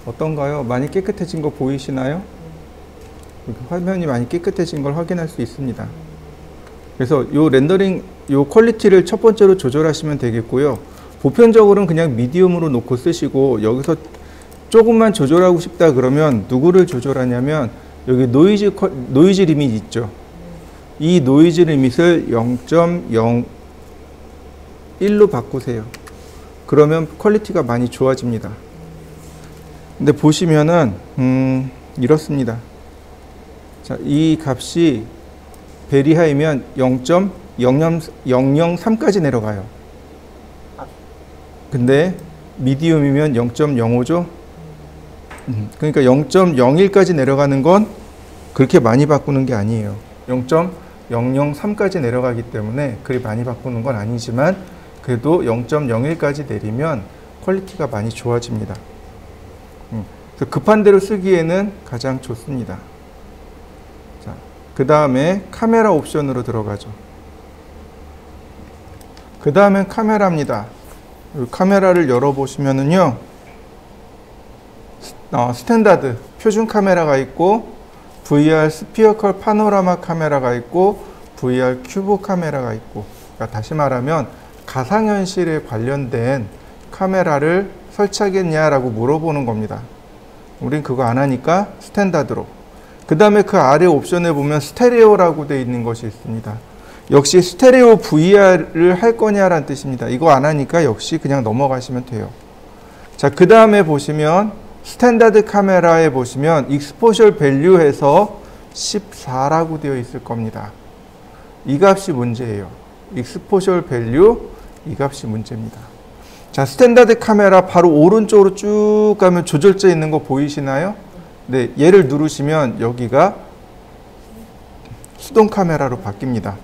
어떤가요? 많이 깨끗해진 거 보이시나요? 화면이 많이 깨끗해진 걸 확인할 수 있습니다. 그래서 요 렌더링, 요 퀄리티를 첫 번째로 조절하시면 되겠고요. 보편적으로는 그냥 미디움으로 놓고 쓰시고, 여기서 조금만 조절하고 싶다 그러면 누구를 조절하냐면 여기 노이즈 리밋 있죠. 이 노이즈 리밋을 0.01로 바꾸세요. 그러면 퀄리티가 많이 좋아집니다. 근데 보시면은 이렇습니다. 자, 이 값이 베리하이면 0.003까지 내려가요. 근데 미디움이면 0.05죠. 그러니까 0.01까지 내려가는 건 그렇게 많이 바꾸는 게 아니에요. 0.003까지 내려가기 때문에 그리 많이 바꾸는 건 아니지만 그래도 0.01까지 내리면 퀄리티가 많이 좋아집니다. 그래서 급한 대로 쓰기에는 가장 좋습니다. 자, 그 다음에 카메라 옵션으로 들어가죠. 그 다음엔 카메라입니다. 카메라를 열어보시면은요, 스탠다드 표준 카메라가 있고, VR 스피어컬 파노라마 카메라가 있고, VR 큐브 카메라가 있고, 그러니까 다시 말하면 가상현실에 관련된 카메라를 설치하겠냐라고 물어보는 겁니다. 우린 그거 안 하니까 스탠다드로. 그 다음에 그 아래 옵션에 보면 스테레오라고 되어 있는 것이 있습니다. 역시 스테레오 VR을 할 거냐라는 뜻입니다. 이거 안 하니까 역시 그냥 넘어가시면 돼요. 자, 그 다음에 보시면 스탠다드 카메라에 보시면 익스포셜 밸류에서 14라고 되어 있을 겁니다. 이 값이 문제예요. 익스포셜 밸류 이 값이 문제입니다. 자, 스탠다드 카메라 바로 오른쪽으로 쭉 가면 조절자 있는 거 보이시나요? 네, 얘를 누르시면 여기가 수동 카메라로 바뀝니다.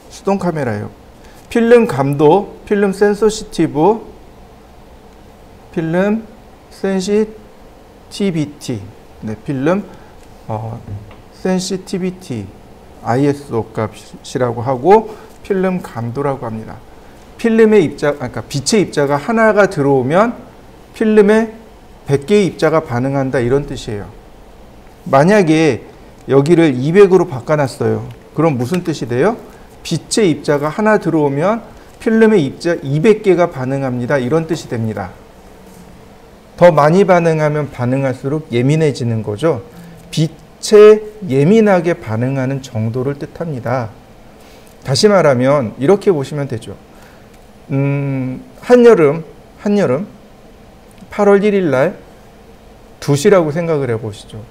수동 카메라예요. 필름 감도, 필름 센서시티브, 필름 센시티비티, 네, 필름 센시티비티, ISO 값이라고 하고 필름 감도라고 합니다. 필름의 입자, 그러니까 빛의 입자가 하나가 들어오면 필름에 100개의 입자가 반응한다 이런 뜻이에요. 만약에 여기를 200으로 바꿔놨어요. 그럼 무슨 뜻이 돼요? 빛의 입자가 하나 들어오면 필름의 입자 200개가 반응합니다. 이런 뜻이 됩니다. 더 많이 반응하면 반응할수록 예민해지는 거죠. 빛에 예민하게 반응하는 정도를 뜻합니다. 다시 말하면 이렇게 보시면 되죠. 한여름 8월 1일 날 2시라고 생각을 해보시죠.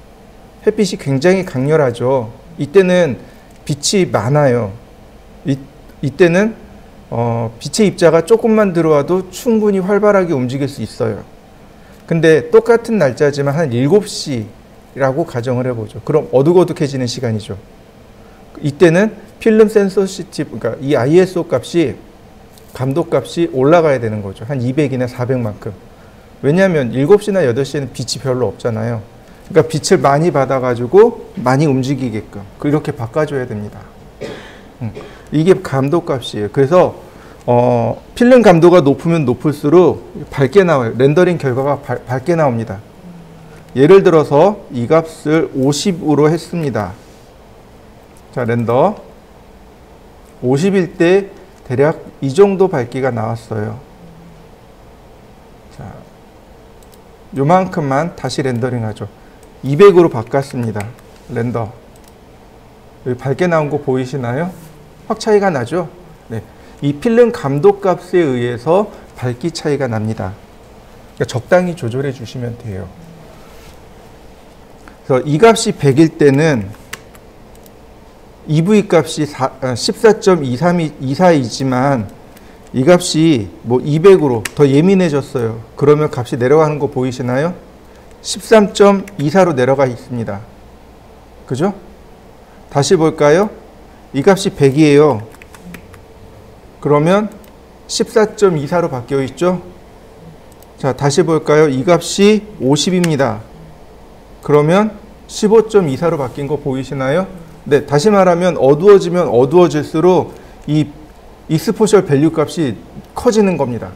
햇빛이 굉장히 강렬하죠. 이때는 빛이 많아요. 이때는 빛의 입자가 조금만 들어와도 충분히 활발하게 움직일 수 있어요. 근데 똑같은 날짜지만 한 7시라고 가정을 해보죠. 그럼 어둑어둑해지는 시간이죠. 이때는 필름 센서시티브, 그러니까 이 ISO 값이, 감도 값이 올라가야 되는 거죠. 한 200이나 400만큼. 왜냐하면 7시나 8시에는 빛이 별로 없잖아요. 그러니까 빛을 많이 받아가지고 많이 움직이게끔 그렇게 바꿔줘야 됩니다. 이게 감도 값이에요. 그래서 필름 감도가 높으면 높을수록 밝게 나와요. 렌더링 결과가 밝게 나옵니다. 예를 들어서 이 값을 50으로 했습니다. 자, 렌더 50일 때 대략 이 정도 밝기가 나왔어요. 자, 요만큼만 다시 렌더링 하죠. 200으로 바꿨습니다. 렌더. 여기 밝게 나온 거 보이시나요? 확 차이가 나죠? 네. 이 필름 감도 값에 의해서 밝기 차이가 납니다. 그러니까 적당히 조절해 주시면 돼요. 그래서 이 값이 100일 때는 EV 값이 14.24이지만 이 값이 뭐 200으로 더 예민해졌어요. 그러면 값이 내려가는 거 보이시나요? 13.24로 내려가 있습니다. 그죠? 다시 볼까요? 이 값이 100이에요. 그러면 14.24로 바뀌어 있죠? 자, 다시 볼까요? 이 값이 50입니다. 그러면 15.24로 바뀐 거 보이시나요? 네, 다시 말하면 어두워지면 어두워질수록 이 익스포셜 밸류 값이 커지는 겁니다.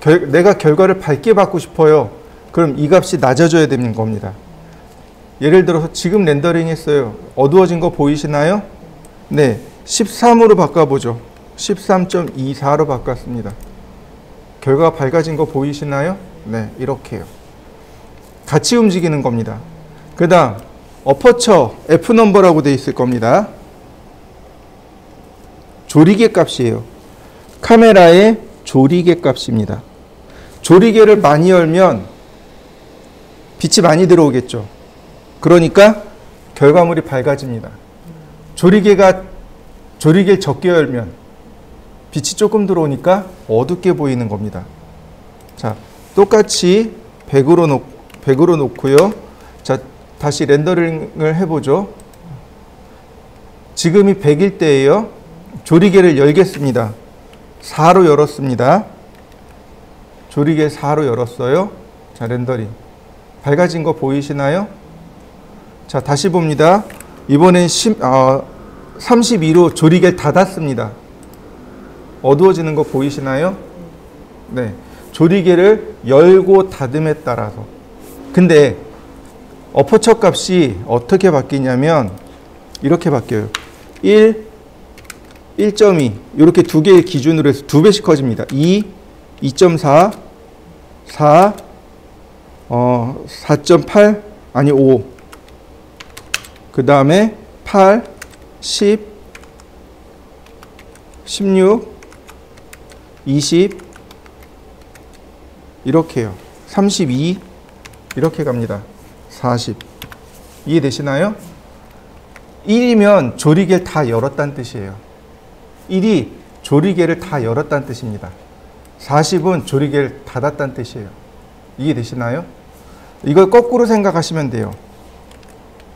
내가 결과를 밝게 받고 싶어요. 그럼 이 값이 낮아져야 되는 겁니다. 예를 들어서 지금 렌더링 했어요. 어두워진 거 보이시나요? 네, 13으로 바꿔보죠. 13.24로 바꿨습니다. 결과가 밝아진 거 보이시나요? 네, 이렇게요. 같이 움직이는 겁니다. 그 다음 어퍼처 F넘버라고 되어 있을 겁니다. 조리개 값이에요. 카메라의 조리개 값입니다. 조리개를 많이 열면 빛이 많이 들어오겠죠. 그러니까 결과물이 밝아집니다. 조리개를 적게 열면 빛이 조금 들어오니까 어둡게 보이는 겁니다. 자, 똑같이 100으로 놓고요. 자, 다시 렌더링을 해보죠. 지금이 100일 때예요. 조리개를 열겠습니다. 4로 열었습니다. 조리개 4로 열었어요. 자, 렌더링. 밝아진 거 보이시나요? 자, 다시 봅니다. 이번엔 32로 조리개를 닫았습니다. 어두워지는 거 보이시나요? 네. 조리개를 열고 닫음에 따라서. 근데 어퍼처 값이 어떻게 바뀌냐면 이렇게 바뀌어요. 1, 1.2 이렇게 두 개의 기준으로 해서 두 배씩 커집니다. 2, 2.4, 4, 4.8 아니 5. 그 다음에 8, 10, 16, 20 이렇게요. 32 이렇게 갑니다. 40 이해되시나요? 1이면 조리개를 다 열었다는 뜻이에요. 1이 조리개를 다 열었다는 뜻입니다. 40은 조리개를 닫았다는 뜻이에요. 이해되시나요? 이걸 거꾸로 생각하시면 돼요.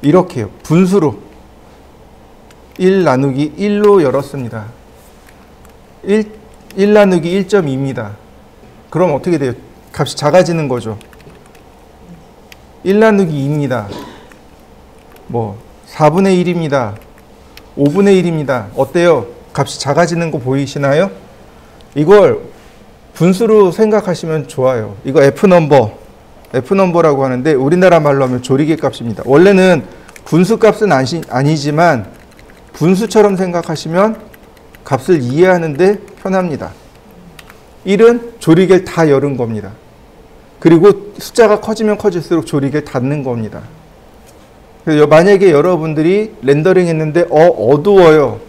이렇게요. 분수로 1 나누기 1로 열었습니다. 1 나누기 1.2입니다. 그럼 어떻게 돼요? 값이 작아지는 거죠. 1 나누기 2입니다. 뭐 4분의 1입니다. 5분의 1입니다. 어때요? 값이 작아지는 거 보이시나요? 이걸 분수로 생각하시면 좋아요. 이거 F넘버라고 하는데 우리나라 말로 하면 조리개 값입니다. 원래는 분수 값은 아니지만 분수처럼 생각하시면 값을 이해하는데 편합니다. 1은 조리개를 다 열은 겁니다. 그리고 숫자가 커지면 커질수록 조리개를 닫는 겁니다. 그래서 만약에 여러분들이 렌더링 했는데 어두워요.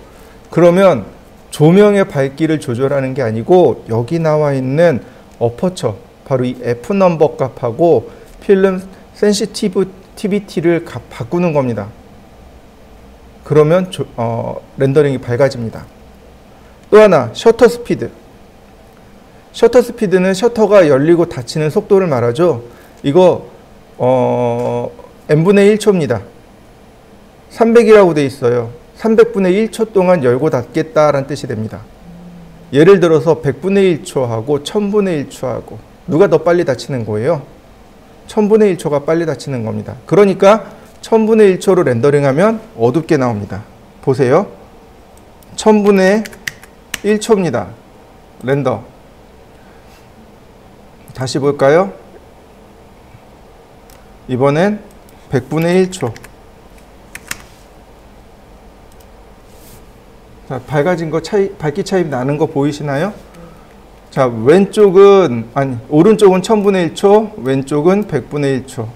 그러면 조명의 밝기를 조절하는 게 아니고 여기 나와 있는 어퍼처 바로 이 F넘버 값하고 필름 센시티비티를 바꾸는 겁니다. 그러면 렌더링이 밝아집니다. 또 하나 셔터 스피드. 셔터 스피드는 셔터가 열리고 닫히는 속도를 말하죠. 이거 n분의 1초입니다. 300이라고 돼 있어요. 300분의 1초 동안 열고 닫겠다라는 뜻이 됩니다. 예를 들어서 100분의 1초하고 1000분의 1초하고 누가 더 빨리 닫히는 거예요? 1000분의 1초가 빨리 닫히는 겁니다. 그러니까 1000분의 1초로 렌더링하면 어둡게 나옵니다. 보세요. 1000분의 1초입니다. 렌더. 다시 볼까요? 이번엔 100분의 1초. 자, 밝아진 거 밝기 차이 나는 거 보이시나요? 자, 오른쪽은 1000분의 1초, 왼쪽은 100분의 1초.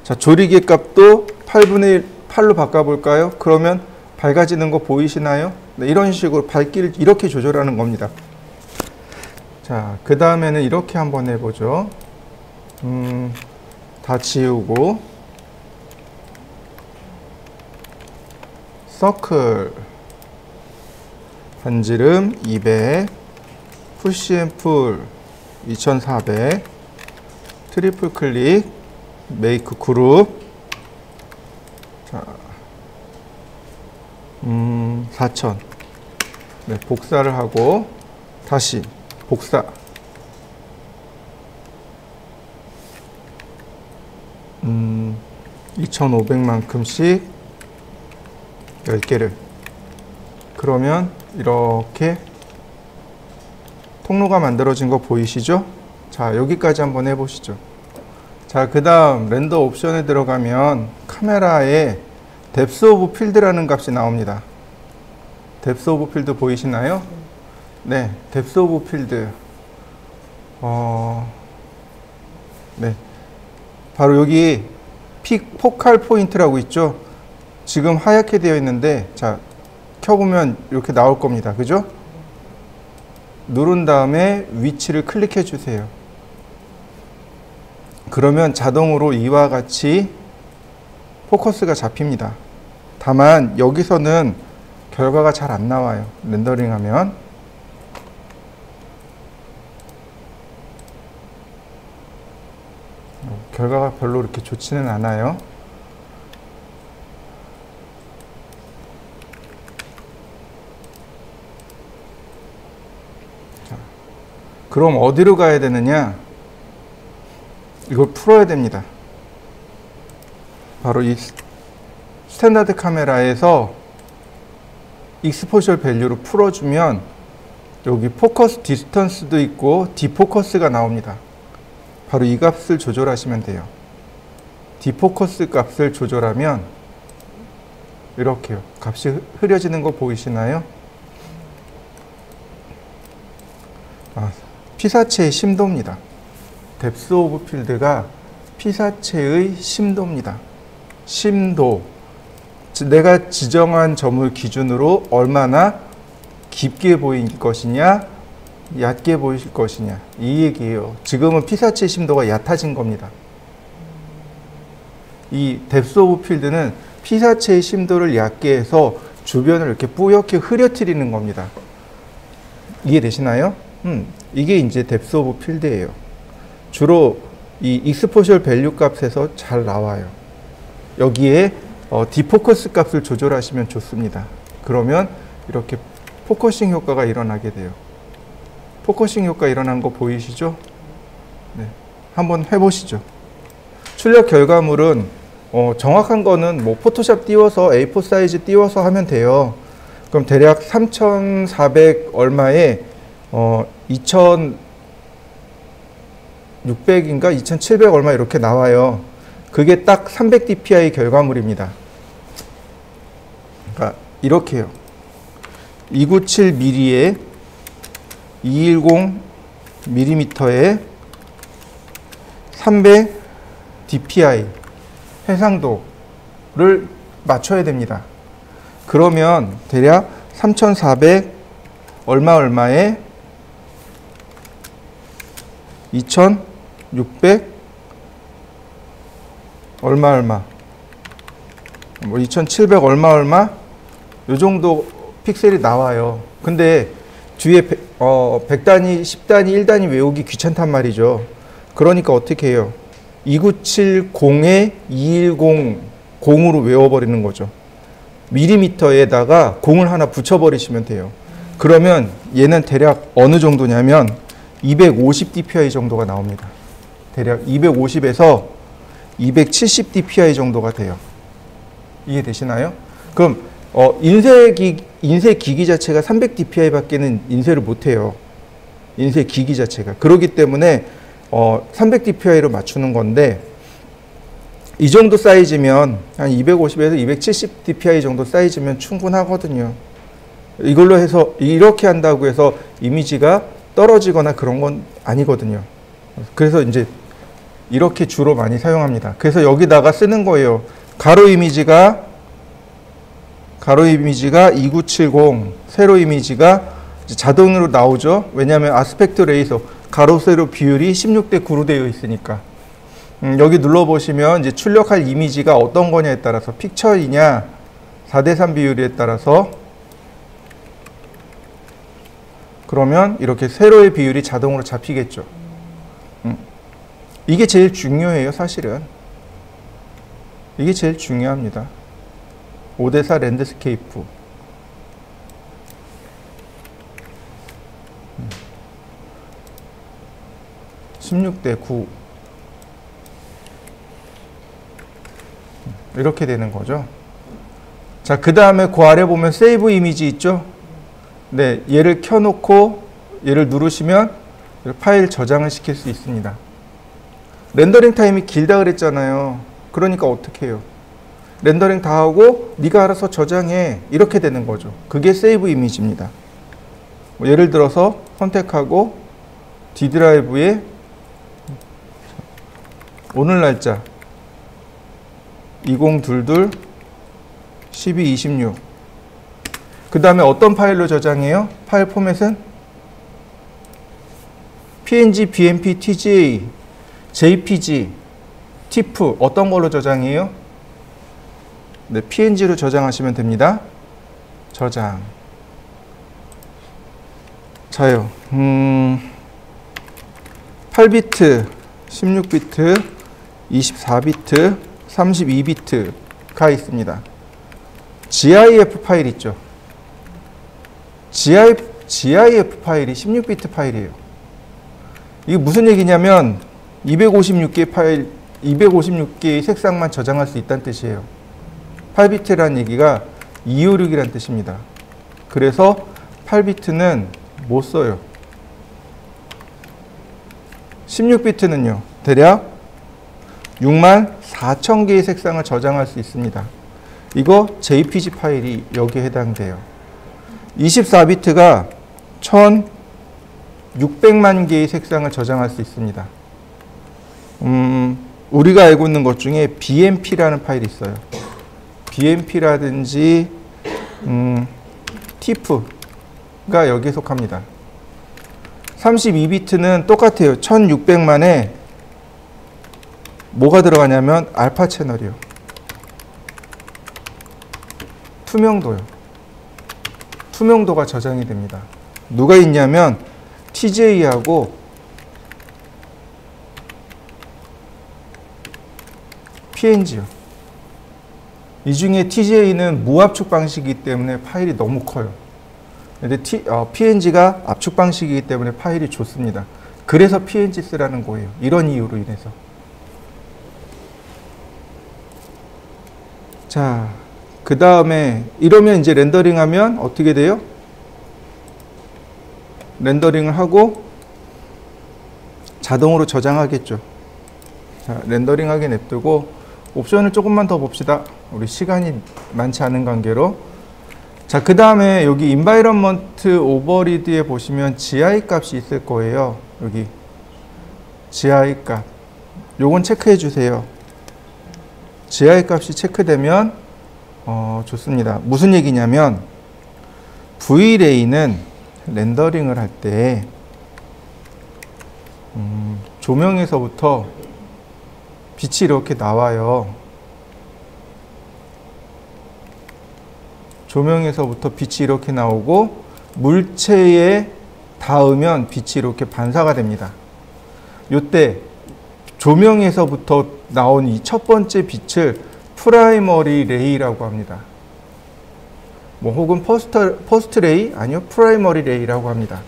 자, 조리개 값도 8분의 8로 바꿔볼까요? 그러면 밝아지는 거 보이시나요? 네, 이런 식으로 밝기를 이렇게 조절하는 겁니다. 자, 그 다음에는 이렇게 한번 해보죠. 다 지우고 서클 반지름 200 푸시앤풀 2400 트리플 클릭 메이크 그룹 자, 4000 네, 복사를 하고 다시 복사 2500만큼씩 10개를 그러면 이렇게 통로가 만들어진 거 보이시죠? 자, 여기까지 한번 해보시죠. 자, 그 다음 렌더 옵션에 들어가면 카메라에 뎁스 오브 필드라는 값이 나옵니다. 뎁스 오브 필드 보이시나요? 네, 뎁스 오브 필드. 네. 바로 여기 포칼 포인트라고 있죠? 지금 하얗게 되어 있는데, 자, 켜보면 이렇게 나올 겁니다. 그죠? 누른 다음에 위치를 클릭해 주세요. 그러면 자동으로 이와 같이 포커스가 잡힙니다. 다만 여기서는 결과가 잘 안 나와요. 렌더링 하면. 결과가 별로 이렇게 좋지는 않아요. 자, 그럼 어디로 가야 되느냐? 이걸 풀어야 됩니다. 바로 이 스탠다드 카메라에서 익스포셜 밸류로 풀어주면 여기 포커스 디스턴스도 있고 디포커스가 나옵니다. 바로 이 값을 조절하시면 돼요. 디포커스 값을 조절하면 이렇게요. 값이 흐려지는 거 보이시나요? 피사체의 심도입니다. 뎁스 오브 필드가 피사체의 심도입니다. 심도. 내가 지정한 점을 기준으로 얼마나 깊게 보일 것이냐, 얕게 보일 것이냐, 이 얘기예요. 지금은 피사체 심도가 얕아진 겁니다. 이 뎁스 오브 필드는 피사체의 심도를 얕게 해서 주변을 이렇게 뿌옇게 흐려뜨리는 겁니다. 이해되시나요? 이게 이제 뎁스 오브 필드예요. 주로 이 익스포셜 밸류 값에서 잘 나와요. 여기에 디포커스 값을 조절하시면 좋습니다. 그러면 이렇게 포커싱 효과가 일어나게 돼요. 포커싱 효과 일어난 거 보이시죠? 네, 한번 해보시죠. 출력 결과물은 정확한 거는 뭐 포토샵 띄워서 A4 사이즈 띄워서 하면 돼요. 그럼 대략 3400 얼마에 2600인가 2700 얼마 이렇게 나와요. 그게 딱 300 dpi 결과물입니다. 그러니까 이렇게요. 297mm에 210mm에 300 dpi 해상도를 맞춰야 됩니다. 그러면 대략 3400 얼마에 2600 얼마 뭐 2700 얼마 요 정도 픽셀이 나와요. 근데 뒤에 100단위, 10단위, 1단위 외우기 귀찮단 말이죠. 그러니까 어떻게 해요? 2970에 2100으로 외워버리는 거죠. 밀리미터에다가 공을 하나 붙여버리시면 돼요. 그러면 얘는 대략 어느 정도냐면 250 dpi 정도가 나옵니다. 대략 250에서 270 dpi 정도가 돼요. 이해되시나요? 그럼 인쇄 기기 자체가 300 dpi 밖에는 인쇄를 못해요. 인쇄 기기 자체가. 그렇기 때문에 300 dpi로 맞추는 건데 이 정도 사이즈면 한 250에서 270 dpi 정도 사이즈면 충분하거든요. 이걸로 해서 이렇게 한다고 해서 이미지가 떨어지거나 그런 건 아니거든요. 그래서 이제 이렇게 주로 많이 사용합니다. 그래서 여기다가 쓰는 거예요. 가로 이미지가 2970, 세로 이미지가 자동으로 나오죠. 왜냐하면 아스펙트 레이소 가로 세로 비율이 16대 9로 되어 있으니까. 여기 눌러보시면 이제 출력할 이미지가 어떤 거냐에 따라서 픽처이냐 4대 3 비율에 따라서 그러면 이렇게 세로의 비율이 자동으로 잡히겠죠. 이게 제일 중요해요, 사실은. 이게 제일 중요합니다. 5대 4 랜드스케이프. 16대 9. 이렇게 되는 거죠. 자, 그 다음에 그 아래 보면 세이브 이미지 있죠? 네, 얘를 켜놓고 얘를 누르시면 파일 저장을 시킬 수 있습니다. 렌더링 타임이 길다 그랬잖아요. 그러니까 어떻게 해요? 렌더링 다 하고 네가 알아서 저장해. 이렇게 되는 거죠. 그게 세이브 이미지입니다. 예를 들어서 선택하고 D 드라이브에 오늘 날짜 2022 1226. 그 다음에 어떤 파일로 저장해요? 파일 포맷은 PNG, BMP, TGA, JPG, TIFF 어떤 걸로 저장해요? 네, PNG로 저장하시면 됩니다. 저장. 자요. 8비트, 16비트, 24비트, 32비트가 있습니다. GIF 파일 있죠. GIF 파일이 16비트 파일이에요. 이게 무슨 얘기냐면 256개의 파일, 256개의 색상만 저장할 수 있다는 뜻이에요. 8비트라는 얘기가 256이라는 뜻입니다. 그래서 8비트는 못 써요. 16비트는요. 대략 64,000개의 색상을 저장할 수 있습니다. 이거 JPG 파일이 여기에 해당돼요. 24비트가 1600만 개의 색상을 저장할 수 있습니다. 우리가 알고 있는 것 중에 BMP라는 파일이 있어요. BMP라든지 TIFF가 여기에 속합니다. 32비트는 똑같아요. 1600만에 뭐가 들어가냐면 알파 채널이요. 투명도요. 투명도가 저장이 됩니다. 누가 있냐면 TJ하고 PNG요. 이 중에 TJ는 무압축 방식이기 때문에 파일이 너무 커요. 근데 PNG가 압축 방식이기 때문에 파일이 좋습니다. 그래서 PNG 쓰라는 거예요. 이런 이유로 인해서. 자, 그 다음에 이러면 이제 렌더링 하면 어떻게 돼요? 렌더링을 하고 자동으로 저장하겠죠. 자, 렌더링하게 냅두고 옵션을 조금만 더 봅시다. 우리 시간이 많지 않은 관계로. 자, 그 다음에 여기 environment override에 보시면 GI 값이 있을 거예요. 여기 GI 값. 요건 체크해 주세요. GI 값이 체크되면 좋습니다. 무슨 얘기냐면 V-Ray는 렌더링을 할 때 조명에서부터 빛이 이렇게 나와요. 조명에서부터 빛이 이렇게 나오고 물체에 닿으면 빛이 이렇게 반사가 됩니다. 이때 조명에서부터 나온 이 첫 번째 빛을 프라이머리 레이라고 합니다. 뭐 혹은 퍼스트 레이? 아니요, 프라이머리 레이라고 합니다.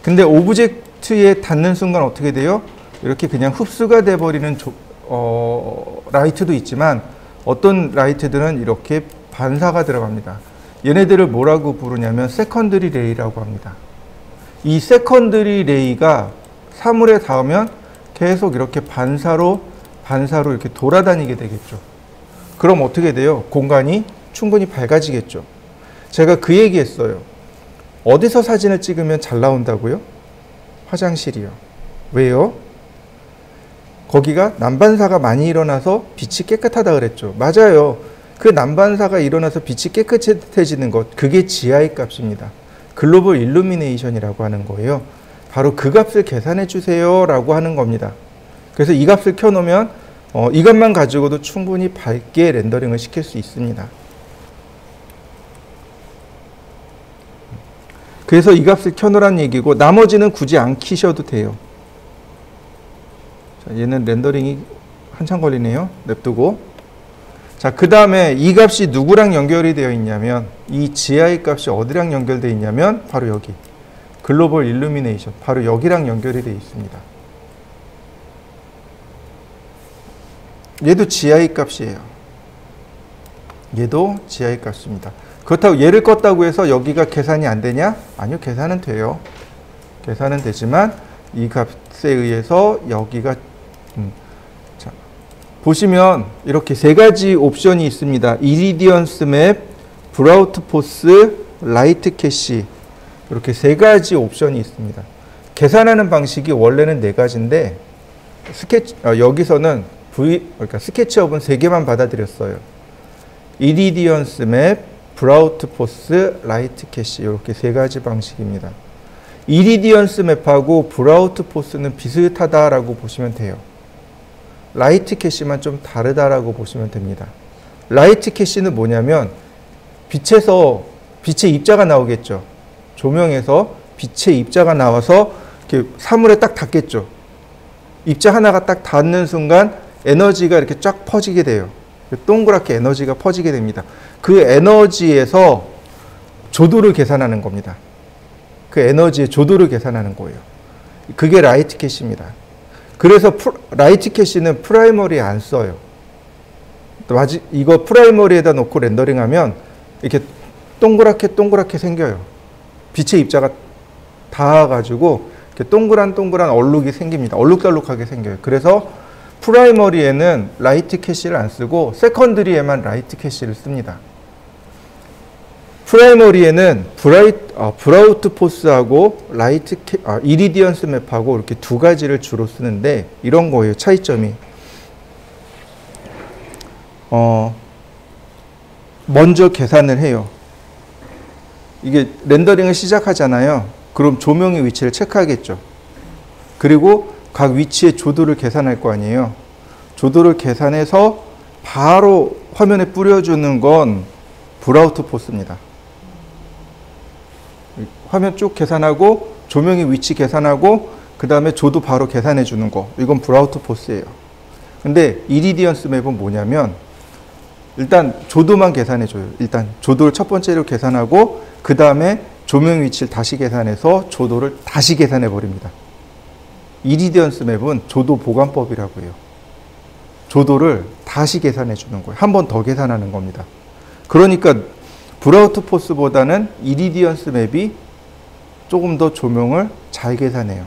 근데 오브젝트에 닿는 순간 어떻게 돼요? 이렇게 그냥 흡수가 돼버리는 라이트도 있지만 어떤 라이트들은 이렇게 반사가 들어갑니다. 얘네들을 뭐라고 부르냐면 세컨드리 레이라고 합니다. 이 세컨드리 레이가 사물에 닿으면 계속 이렇게 반사로 이렇게 돌아다니게 되겠죠. 그럼 어떻게 돼요? 공간이 충분히 밝아지겠죠. 제가 그 얘기 했어요. 어디서 사진을 찍으면 잘 나온다고요? 화장실이요. 왜요? 거기가 난반사가 많이 일어나서 빛이 깨끗하다 그랬죠. 맞아요. 그 난반사가 일어나서 빛이 깨끗해지는 것, 그게 GI 값입니다. 글로벌 일루미네이션이라고 하는 거예요. 바로 그 값을 계산해 주세요 라고 하는 겁니다. 그래서 이 값을 켜놓으면 이것만 가지고도 충분히 밝게 렌더링을 시킬 수 있습니다. 그래서 이 값을 켜놓으란 얘기고 나머지는 굳이 안 키셔도 돼요. 자, 얘는 렌더링이 한참 걸리네요. 냅두고. 자, 그 다음에 이 값이 누구랑 연결이 되어 있냐면 이 GI 값이 어디랑 연결되어 있냐면 바로 여기 글로벌 일루미네이션, 바로 여기랑 연결이 되어 있습니다. 얘도 GI 값이에요. 얘도 GI 값입니다. 그렇다고 얘를 껐다고 해서 여기가 계산이 안 되냐? 아니요, 계산은 돼요. 계산은 되지만 이 값에 의해서 여기가 자, 보시면 이렇게 세 가지 옵션이 있습니다. 이리디언스 맵, 브라우트 포스, 라이트 캐시 이렇게 세 가지 옵션이 있습니다. 계산하는 방식이 원래는 네 가지인데 여기서는 그러니까 스케치업은 세 개만 받아들였어요. 이리디언스 맵, 브라우트 포스, 라이트 캐시 이렇게 세 가지 방식입니다. 이리디언스 맵하고 브라우트 포스는 비슷하다라고 보시면 돼요. 라이트 캐시만 좀 다르다라고 보시면 됩니다. 라이트 캐시는 뭐냐면 빛의 입자가 나오겠죠. 조명에서 빛의 입자가 나와서 이렇게 사물에 딱 닿겠죠. 입자 하나가 딱 닿는 순간 에너지가 이렇게 쫙 퍼지게 돼요. 동그랗게 에너지가 퍼지게 됩니다. 그 에너지에서 조도를 계산하는 겁니다. 그 에너지의 조도를 계산하는 거예요. 그게 라이트 캐시입니다. 그래서 라이트 캐시는 프라이머리에 안 써요. 이거 프라이머리에다 놓고 렌더링하면 이렇게 동그랗게 생겨요. 빛의 입자가 닿아가지고 이렇게 동그란 얼룩이 생깁니다. 얼룩덜룩하게 생겨요. 그래서 프라이머리에는 라이트 캐시를 안 쓰고 세컨드리에만 라이트 캐시를 씁니다. 프라이머리에는 브라우트 포스하고 이리디언스 맵하고 이렇게 두 가지를 주로 쓰는데 이런 거예요. 차이점이. 먼저 계산을 해요. 이게 렌더링을 시작하잖아요. 그럼 조명의 위치를 체크하겠죠. 그리고 각 위치의 조도를 계산할 거 아니에요. 조도를 계산해서 바로 화면에 뿌려주는 건 브라우트 포스입니다. 화면 쭉 계산하고 조명의 위치 계산하고 그 다음에 조도 바로 계산해 주는 거. 이건 브라우트 포스예요. 근데 이리디언스 맵은 뭐냐면 일단 조도만 계산해 줘요. 일단 조도를 첫 번째로 계산하고 그 다음에 조명 위치를 다시 계산해서 조도를 다시 계산해 버립니다. 이리디언스 맵은 조도 보관법이라고 해요. 조도를 다시 계산해 주는 거예요. 한 번 더 계산하는 겁니다. 그러니까 브라우트 포스보다는 이리디언스 맵이 조금 더 조명을 잘 계산해요.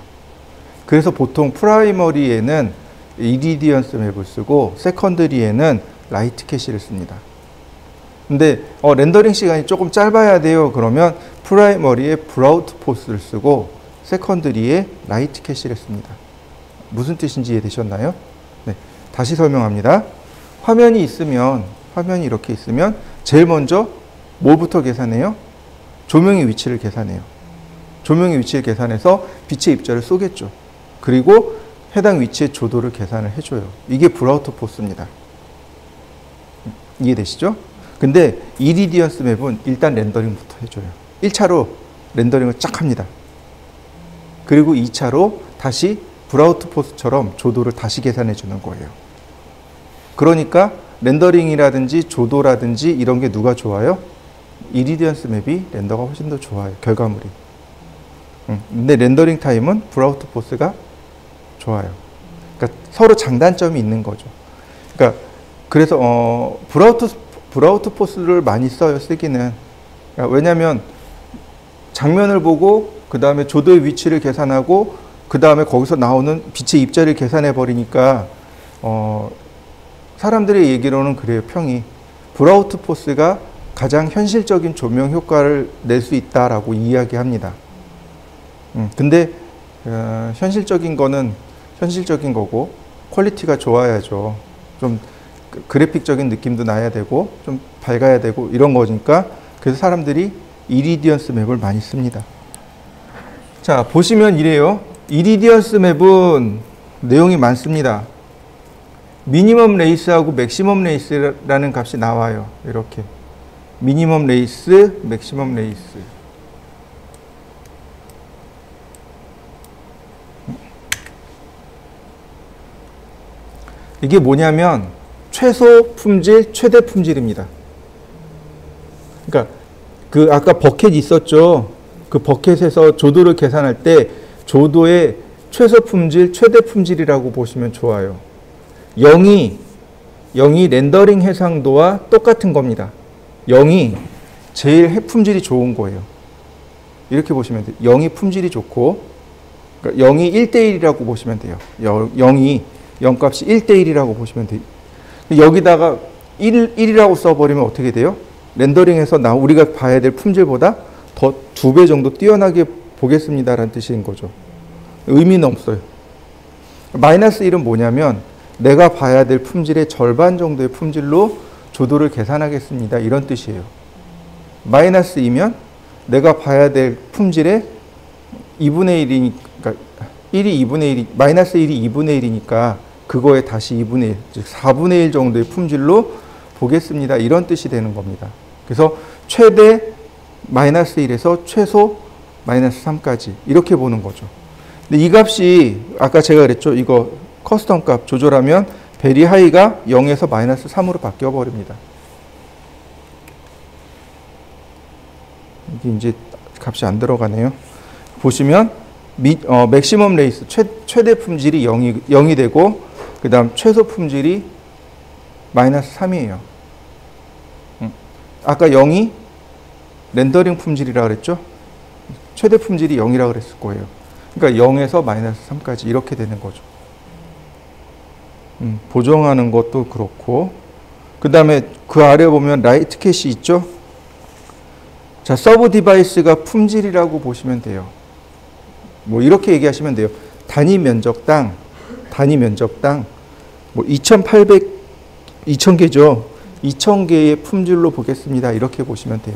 그래서 보통 프라이머리에는 이리디언스 맵을 쓰고 세컨더리에는 라이트 캐시를 씁니다. 근데 렌더링 시간이 조금 짧아야 돼요. 그러면 프라이머리에 브라우트 포스를 쓰고 세컨드리에 라이트 캐시를 씁니다. 무슨 뜻인지 이해되셨나요? 네, 다시 설명합니다. 화면이 이렇게 있으면 제일 먼저 뭐부터 계산해요? 조명의 위치를 계산해요. 조명의 위치를 계산해서 빛의 입자를 쏘겠죠. 그리고 해당 위치의 조도를 계산을 해줘요. 이게 브라우트 포스입니다. 이해되시죠? 근데 이리디언스 맵은 일단 렌더링부터 해줘요. 1차로 렌더링을 쫙 합니다. 그리고 2차로 다시 브라우트 포스처럼 조도를 다시 계산해 주는 거예요. 그러니까 렌더링이라든지 조도라든지 이런 게 누가 좋아요? 이리디언스 맵이 렌더가 훨씬 더 좋아요. 결과물이. 근데 렌더링 타임은 브라우트 포스가 좋아요. 그러니까 서로 장단점이 있는 거죠. 그래서 브라우트 포스를 많이 써요. 쓰기는. 왜냐하면 장면을 보고 그 다음에 조도의 위치를 계산하고 그 다음에 거기서 나오는 빛의 입자를 계산해 버리니까 사람들의 얘기로는 그래요. 평이. 브라우트 포스가 가장 현실적인 조명 효과를 낼 수 있다라고 이야기합니다. 근데 현실적인 거는 현실적인 거고 퀄리티가 좋아야죠. 좀 그래픽적인 느낌도 나야 되고 좀 밝아야 되고 이런 거니까 그래서 사람들이 이리디언스 맵을 많이 씁니다. 자, 보시면 이래요. 이리디언스 맵은 내용이 많습니다. 미니멈 레이스하고 맥시멈 레이스라는 값이 나와요. 이렇게 미니멈 레이스, 맥시멈 레이스. 이게 뭐냐면 최소 품질, 최대 품질입니다. 그러니까 그 아까 버켓 있었죠. 그 버켓에서 조도를 계산할 때 조도의 최소 품질, 최대 품질이라고 보시면 좋아요. 0이 렌더링 해상도와 똑같은 겁니다. 0이 제일 품질이 좋은 거예요. 이렇게 보시면 돼요. 0이 품질이 좋고 그러니까 0이 1대1이라고 보시면 돼요. 0이 0값이 1대1이라고 보시면 돼요. 여기다가 1이라고 써버리면 어떻게 돼요? 렌더링에서 우리가 봐야 될 품질보다 더 2배 정도 뛰어나게 보겠습니다라는 뜻인 거죠. 의미는 없어요. 마이너스 1은 뭐냐면 내가 봐야 될 품질의 절반 정도의 품질로 조도를 계산하겠습니다. 이런 뜻이에요. 마이너스 2면 내가 봐야 될 품질의 2분의 1이니까, 그러니까 1이 2분의 1이, 마이너스 1이 2분의 1이니까 그거에 다시 2분의 1, 즉 4분의 1 정도의 품질로 보겠습니다. 이런 뜻이 되는 겁니다. 그래서 최대 마이너스 1에서 최소 마이너스 3까지 이렇게 보는 거죠. 근데 이 값이 아까 제가 그랬죠. 이거 커스텀 값 조절하면 베리 하이가 0에서 마이너스 3으로 바뀌어 버립니다. 이게 이제 값이 안 들어가네요. 보시면 맥시멈 레이스 최대 품질이 0이 되고 그 다음 최소 품질이 마이너스 3이에요. 아까 0이 렌더링 품질이라고 그랬죠. 최대 품질이 0이라고 그랬을 거예요. 그러니까 0에서 마이너스 3까지 이렇게 되는 거죠. 보정하는 것도 그렇고 그 다음에 그 아래 보면 라이트 캐시 있죠. 자, 서브 디바이스가 품질이라고 보시면 돼요. 뭐 이렇게 얘기하시면 돼요. 단위 면적당 뭐 2000개죠. 2000개의 품질로 보겠습니다. 이렇게 보시면 돼요.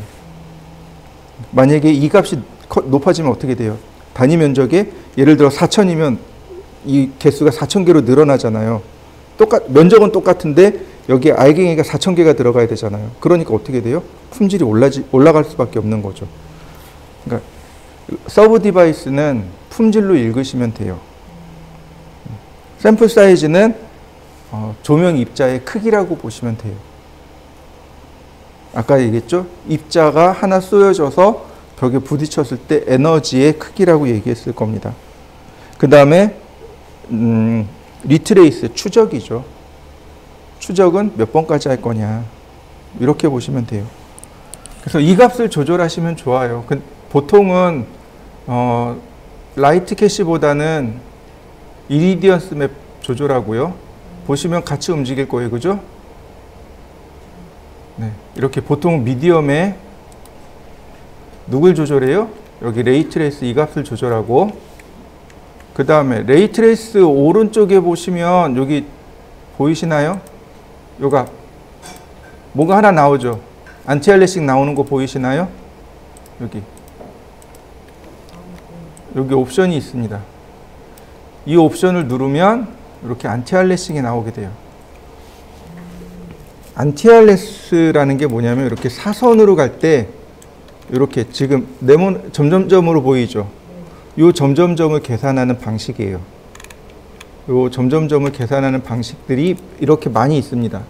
만약에 이 값이 높아지면 어떻게 돼요? 단위 면적에 예를 들어 4000이면 이 개수가 4000개로 늘어나잖아요. 면적은 똑같은데 여기에 알갱이가 4000개가 들어가야 되잖아요. 그러니까 어떻게 돼요? 품질이 올라갈 수밖에 없는 거죠. 그러니까 서브 디바이스는 품질로 읽으시면 돼요. 샘플 사이즈는 조명 입자의 크기라고 보시면 돼요. 아까 얘기했죠? 입자가 하나 쏘여져서 벽에 부딪혔을 때 에너지의 크기라고 얘기했을 겁니다. 그 다음에 리트레이스, 추적이죠. 추적은 몇 번까지 할 거냐 이렇게 보시면 돼요. 그래서 이 값을 조절하시면 좋아요. 보통은 라이트 캐시보다는 이리디언스 맵 조절하고요. 보시면 같이 움직일 거예요. 그죠? 네, 이렇게 보통 미디엄에 누굴 조절해요? 여기 레이트레이스 이 값을 조절하고 그 다음에 레이트레이스 오른쪽에 보시면 여기 보이시나요? 요 값. 뭐가 하나 나오죠? 안티알래식 나오는 거 보이시나요? 여기 옵션이 있습니다. 이 옵션을 누르면 이렇게 안티알래싱이 나오게 돼요. 안티알래스라는 게 뭐냐면 이렇게 사선으로 갈 때 이렇게 지금 네모 점점점으로 보이죠. 이 점점점을 계산하는 방식이에요. 이 점점점을 계산하는 방식들이 이렇게 많이 있습니다.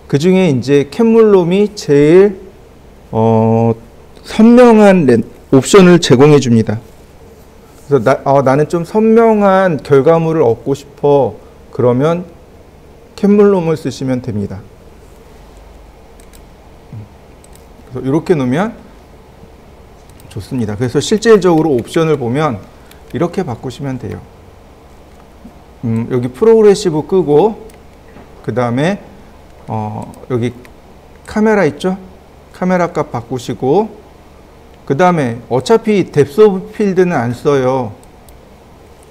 그 중에 이제 캔물롬이 제일 선명한 옵션을 제공해 줍니다. 그래서 나는 좀 선명한 결과물을 얻고 싶어. 그러면 캔물롬을 쓰시면 됩니다. 그래서 이렇게 놓으면 좋습니다. 그래서 실질적으로 옵션을 보면 이렇게 바꾸시면 돼요. 여기 프로그레시브 끄고 그 다음에 여기 카메라 있죠? 카메라 값 바꾸시고 그 다음에 어차피 뎁스 오브 필드는 안 써요.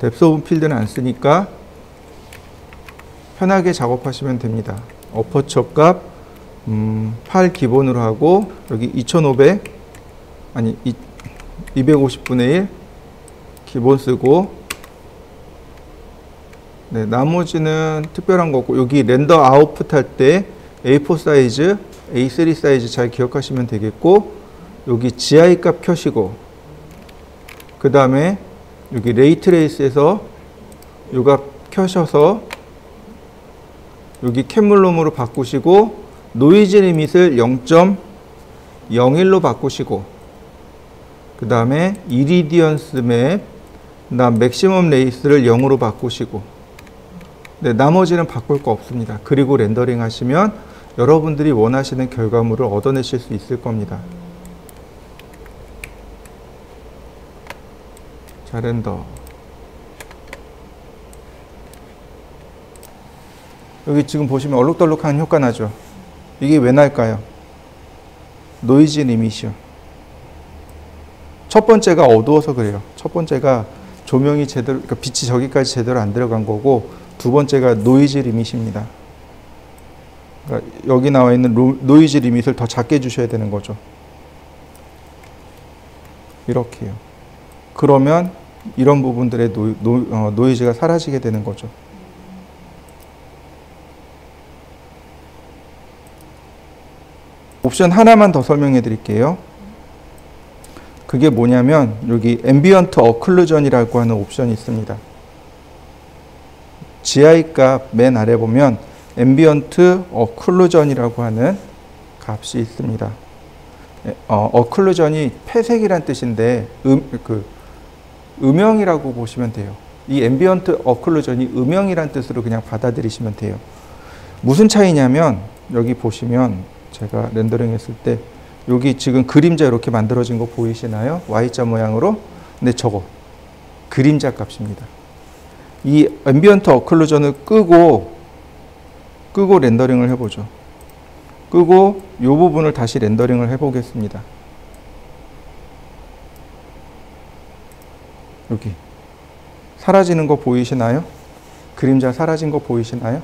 뎁스 오브 필드는 안 쓰니까 편하게 작업하시면 됩니다. 어퍼처 값 8 기본으로 하고 여기 2500 아니 250분의 1 기본 쓰고 네, 나머지는 특별한 거고 여기 렌더 아웃풋 할 때 A4 사이즈, A3 사이즈 잘 기억하시면 되겠고 여기 GI 값 켜시고 그 다음에 여기 레이트레이스에서 요 값 켜셔서 여기 캔물롬으로 바꾸시고 노이즈 리밋을 0.01로 바꾸시고 그 다음에 이리디언스 맵, 그 다음 맥시멈 레이스를 0으로 바꾸시고 네, 나머지는 바꿀 거 없습니다. 그리고 렌더링 하시면 여러분들이 원하시는 결과물을 얻어내실 수 있을 겁니다. 자, 렌더. 여기 지금 보시면 얼룩덜룩한 효과 나죠. 이게 왜 날까요? 노이즈 리밋이요. 첫 번째가 어두워서 그래요. 첫 번째가 조명이 제대로, 그러니까 빛이 저기까지 제대로 안 들어간 거고, 두 번째가 노이즈 리밋입니다. 그러니까 여기 나와 있는 노이즈 리밋을 더 작게 주셔야 되는 거죠. 이렇게요. 그러면 이런 부분들의 노이즈가 사라지게 되는 거죠. 옵션 하나만 더 설명해 드릴게요. 그게 뭐냐면 여기 앰비언트 어클루전이라고 하는 옵션이 있습니다. GI 값 맨 아래 보면 앰비언트 어클루전이라고 하는 값이 있습니다. 어클루전이 폐색이란 뜻인데 음영이라고 보시면 돼요. 이 앰비언트 어클루전이 음영이란 뜻으로 그냥 받아들이시면 돼요. 무슨 차이냐면 여기 보시면 제가 렌더링 했을 때 여기 지금 그림자 이렇게 만들어진 거 보이시나요? Y자 모양으로. 근데 저거 그림자 값입니다. 이 앰비언트 어클루전을 끄고 렌더링을 해보죠. 끄고 이 부분을 다시 렌더링을 해보겠습니다. 여기 사라지는 거 보이시나요? 그림자 사라진 거 보이시나요?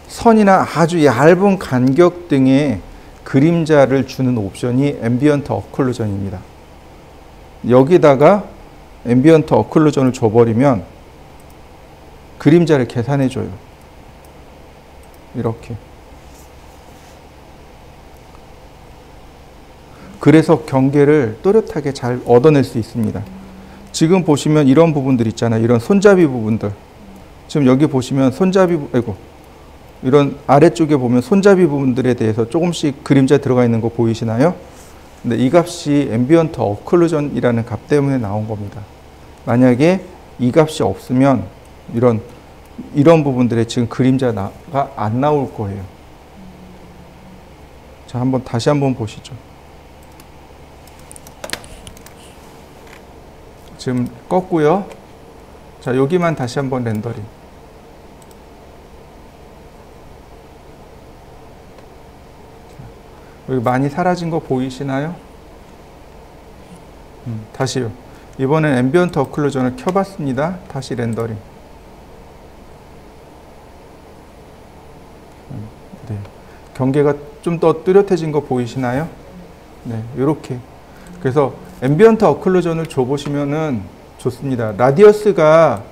선이나 아주 얇은 간격 등의 그림자를 주는 옵션이 앰비언트 어클루전입니다. 여기다가 앰비언트 어클루전을 줘버리면 그림자를 계산해줘요. 이렇게. 그래서 경계를 또렷하게 잘 얻어낼 수 있습니다. 지금 보시면 이런 부분들 있잖아요. 이런 손잡이 부분들. 지금 여기 보시면 이런 아래쪽에 보면 손잡이 부분들에 대해서 조금씩 그림자 들어가 있는 거 보이시나요? 근데 이 값이 앰비언트 어클루전이라는 값 때문에 나온 겁니다. 만약에 이 값이 없으면 이런 부분들에 지금 그림자가 안 나올 거예요. 자, 다시 한번 보시죠. 지금 껐고요. 자, 여기만 다시 한번 렌더링. 여기 많이 사라진 거 보이시나요? 다시요. 이번엔 앰비언트 어클루전을 켜봤습니다. 다시 렌더링. 네. 경계가 좀 더 뚜렷해진 거 보이시나요? 네, 이렇게. 그래서 앰비언트 어클루전을 줘보시면은 좋습니다. 라디어스가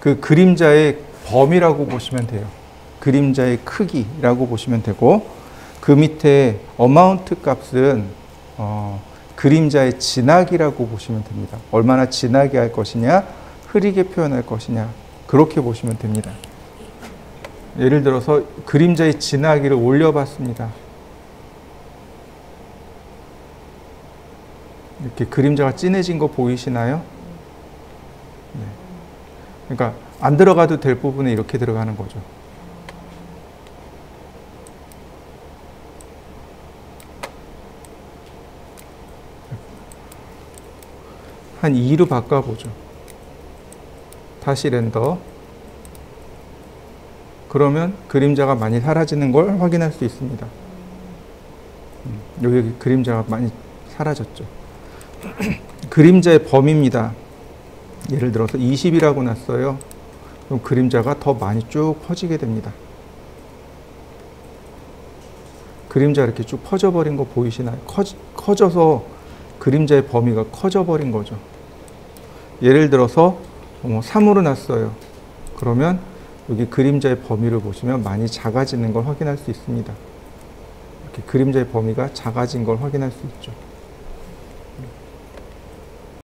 그 그림자의 범위라고 보시면 돼요. 그림자의 크기라고 보시면 되고, 그 밑에 어마운트 값은 그림자의 진하기라고 보시면 됩니다. 얼마나 진하게 할 것이냐, 흐리게 표현할 것이냐, 그렇게 보시면 됩니다. 예를 들어서 그림자의 진하기를 올려봤습니다. 이렇게 그림자가 진해진 거 보이시나요? 네. 그러니까 안 들어가도 될 부분에 이렇게 들어가는 거죠. 한 2로 바꿔보죠. 다시 렌더. 그러면 그림자가 많이 사라지는 걸 확인할 수 있습니다. 여기 그림자가 많이 사라졌죠. 그림자의 범위입니다. 예를 들어서 20이라고 놨어요. 그럼 그림자가 더 많이 쭉 퍼지게 됩니다. 그림자 이렇게 쭉 퍼져버린 거 보이시나요? 커져서 그림자의 범위가 커져버린 거죠. 예를 들어서 3으로 놨어요. 그러면 여기 그림자의 범위를 보시면 많이 작아지는 걸 확인할 수 있습니다. 이렇게 그림자의 범위가 작아진 걸 확인할 수 있죠.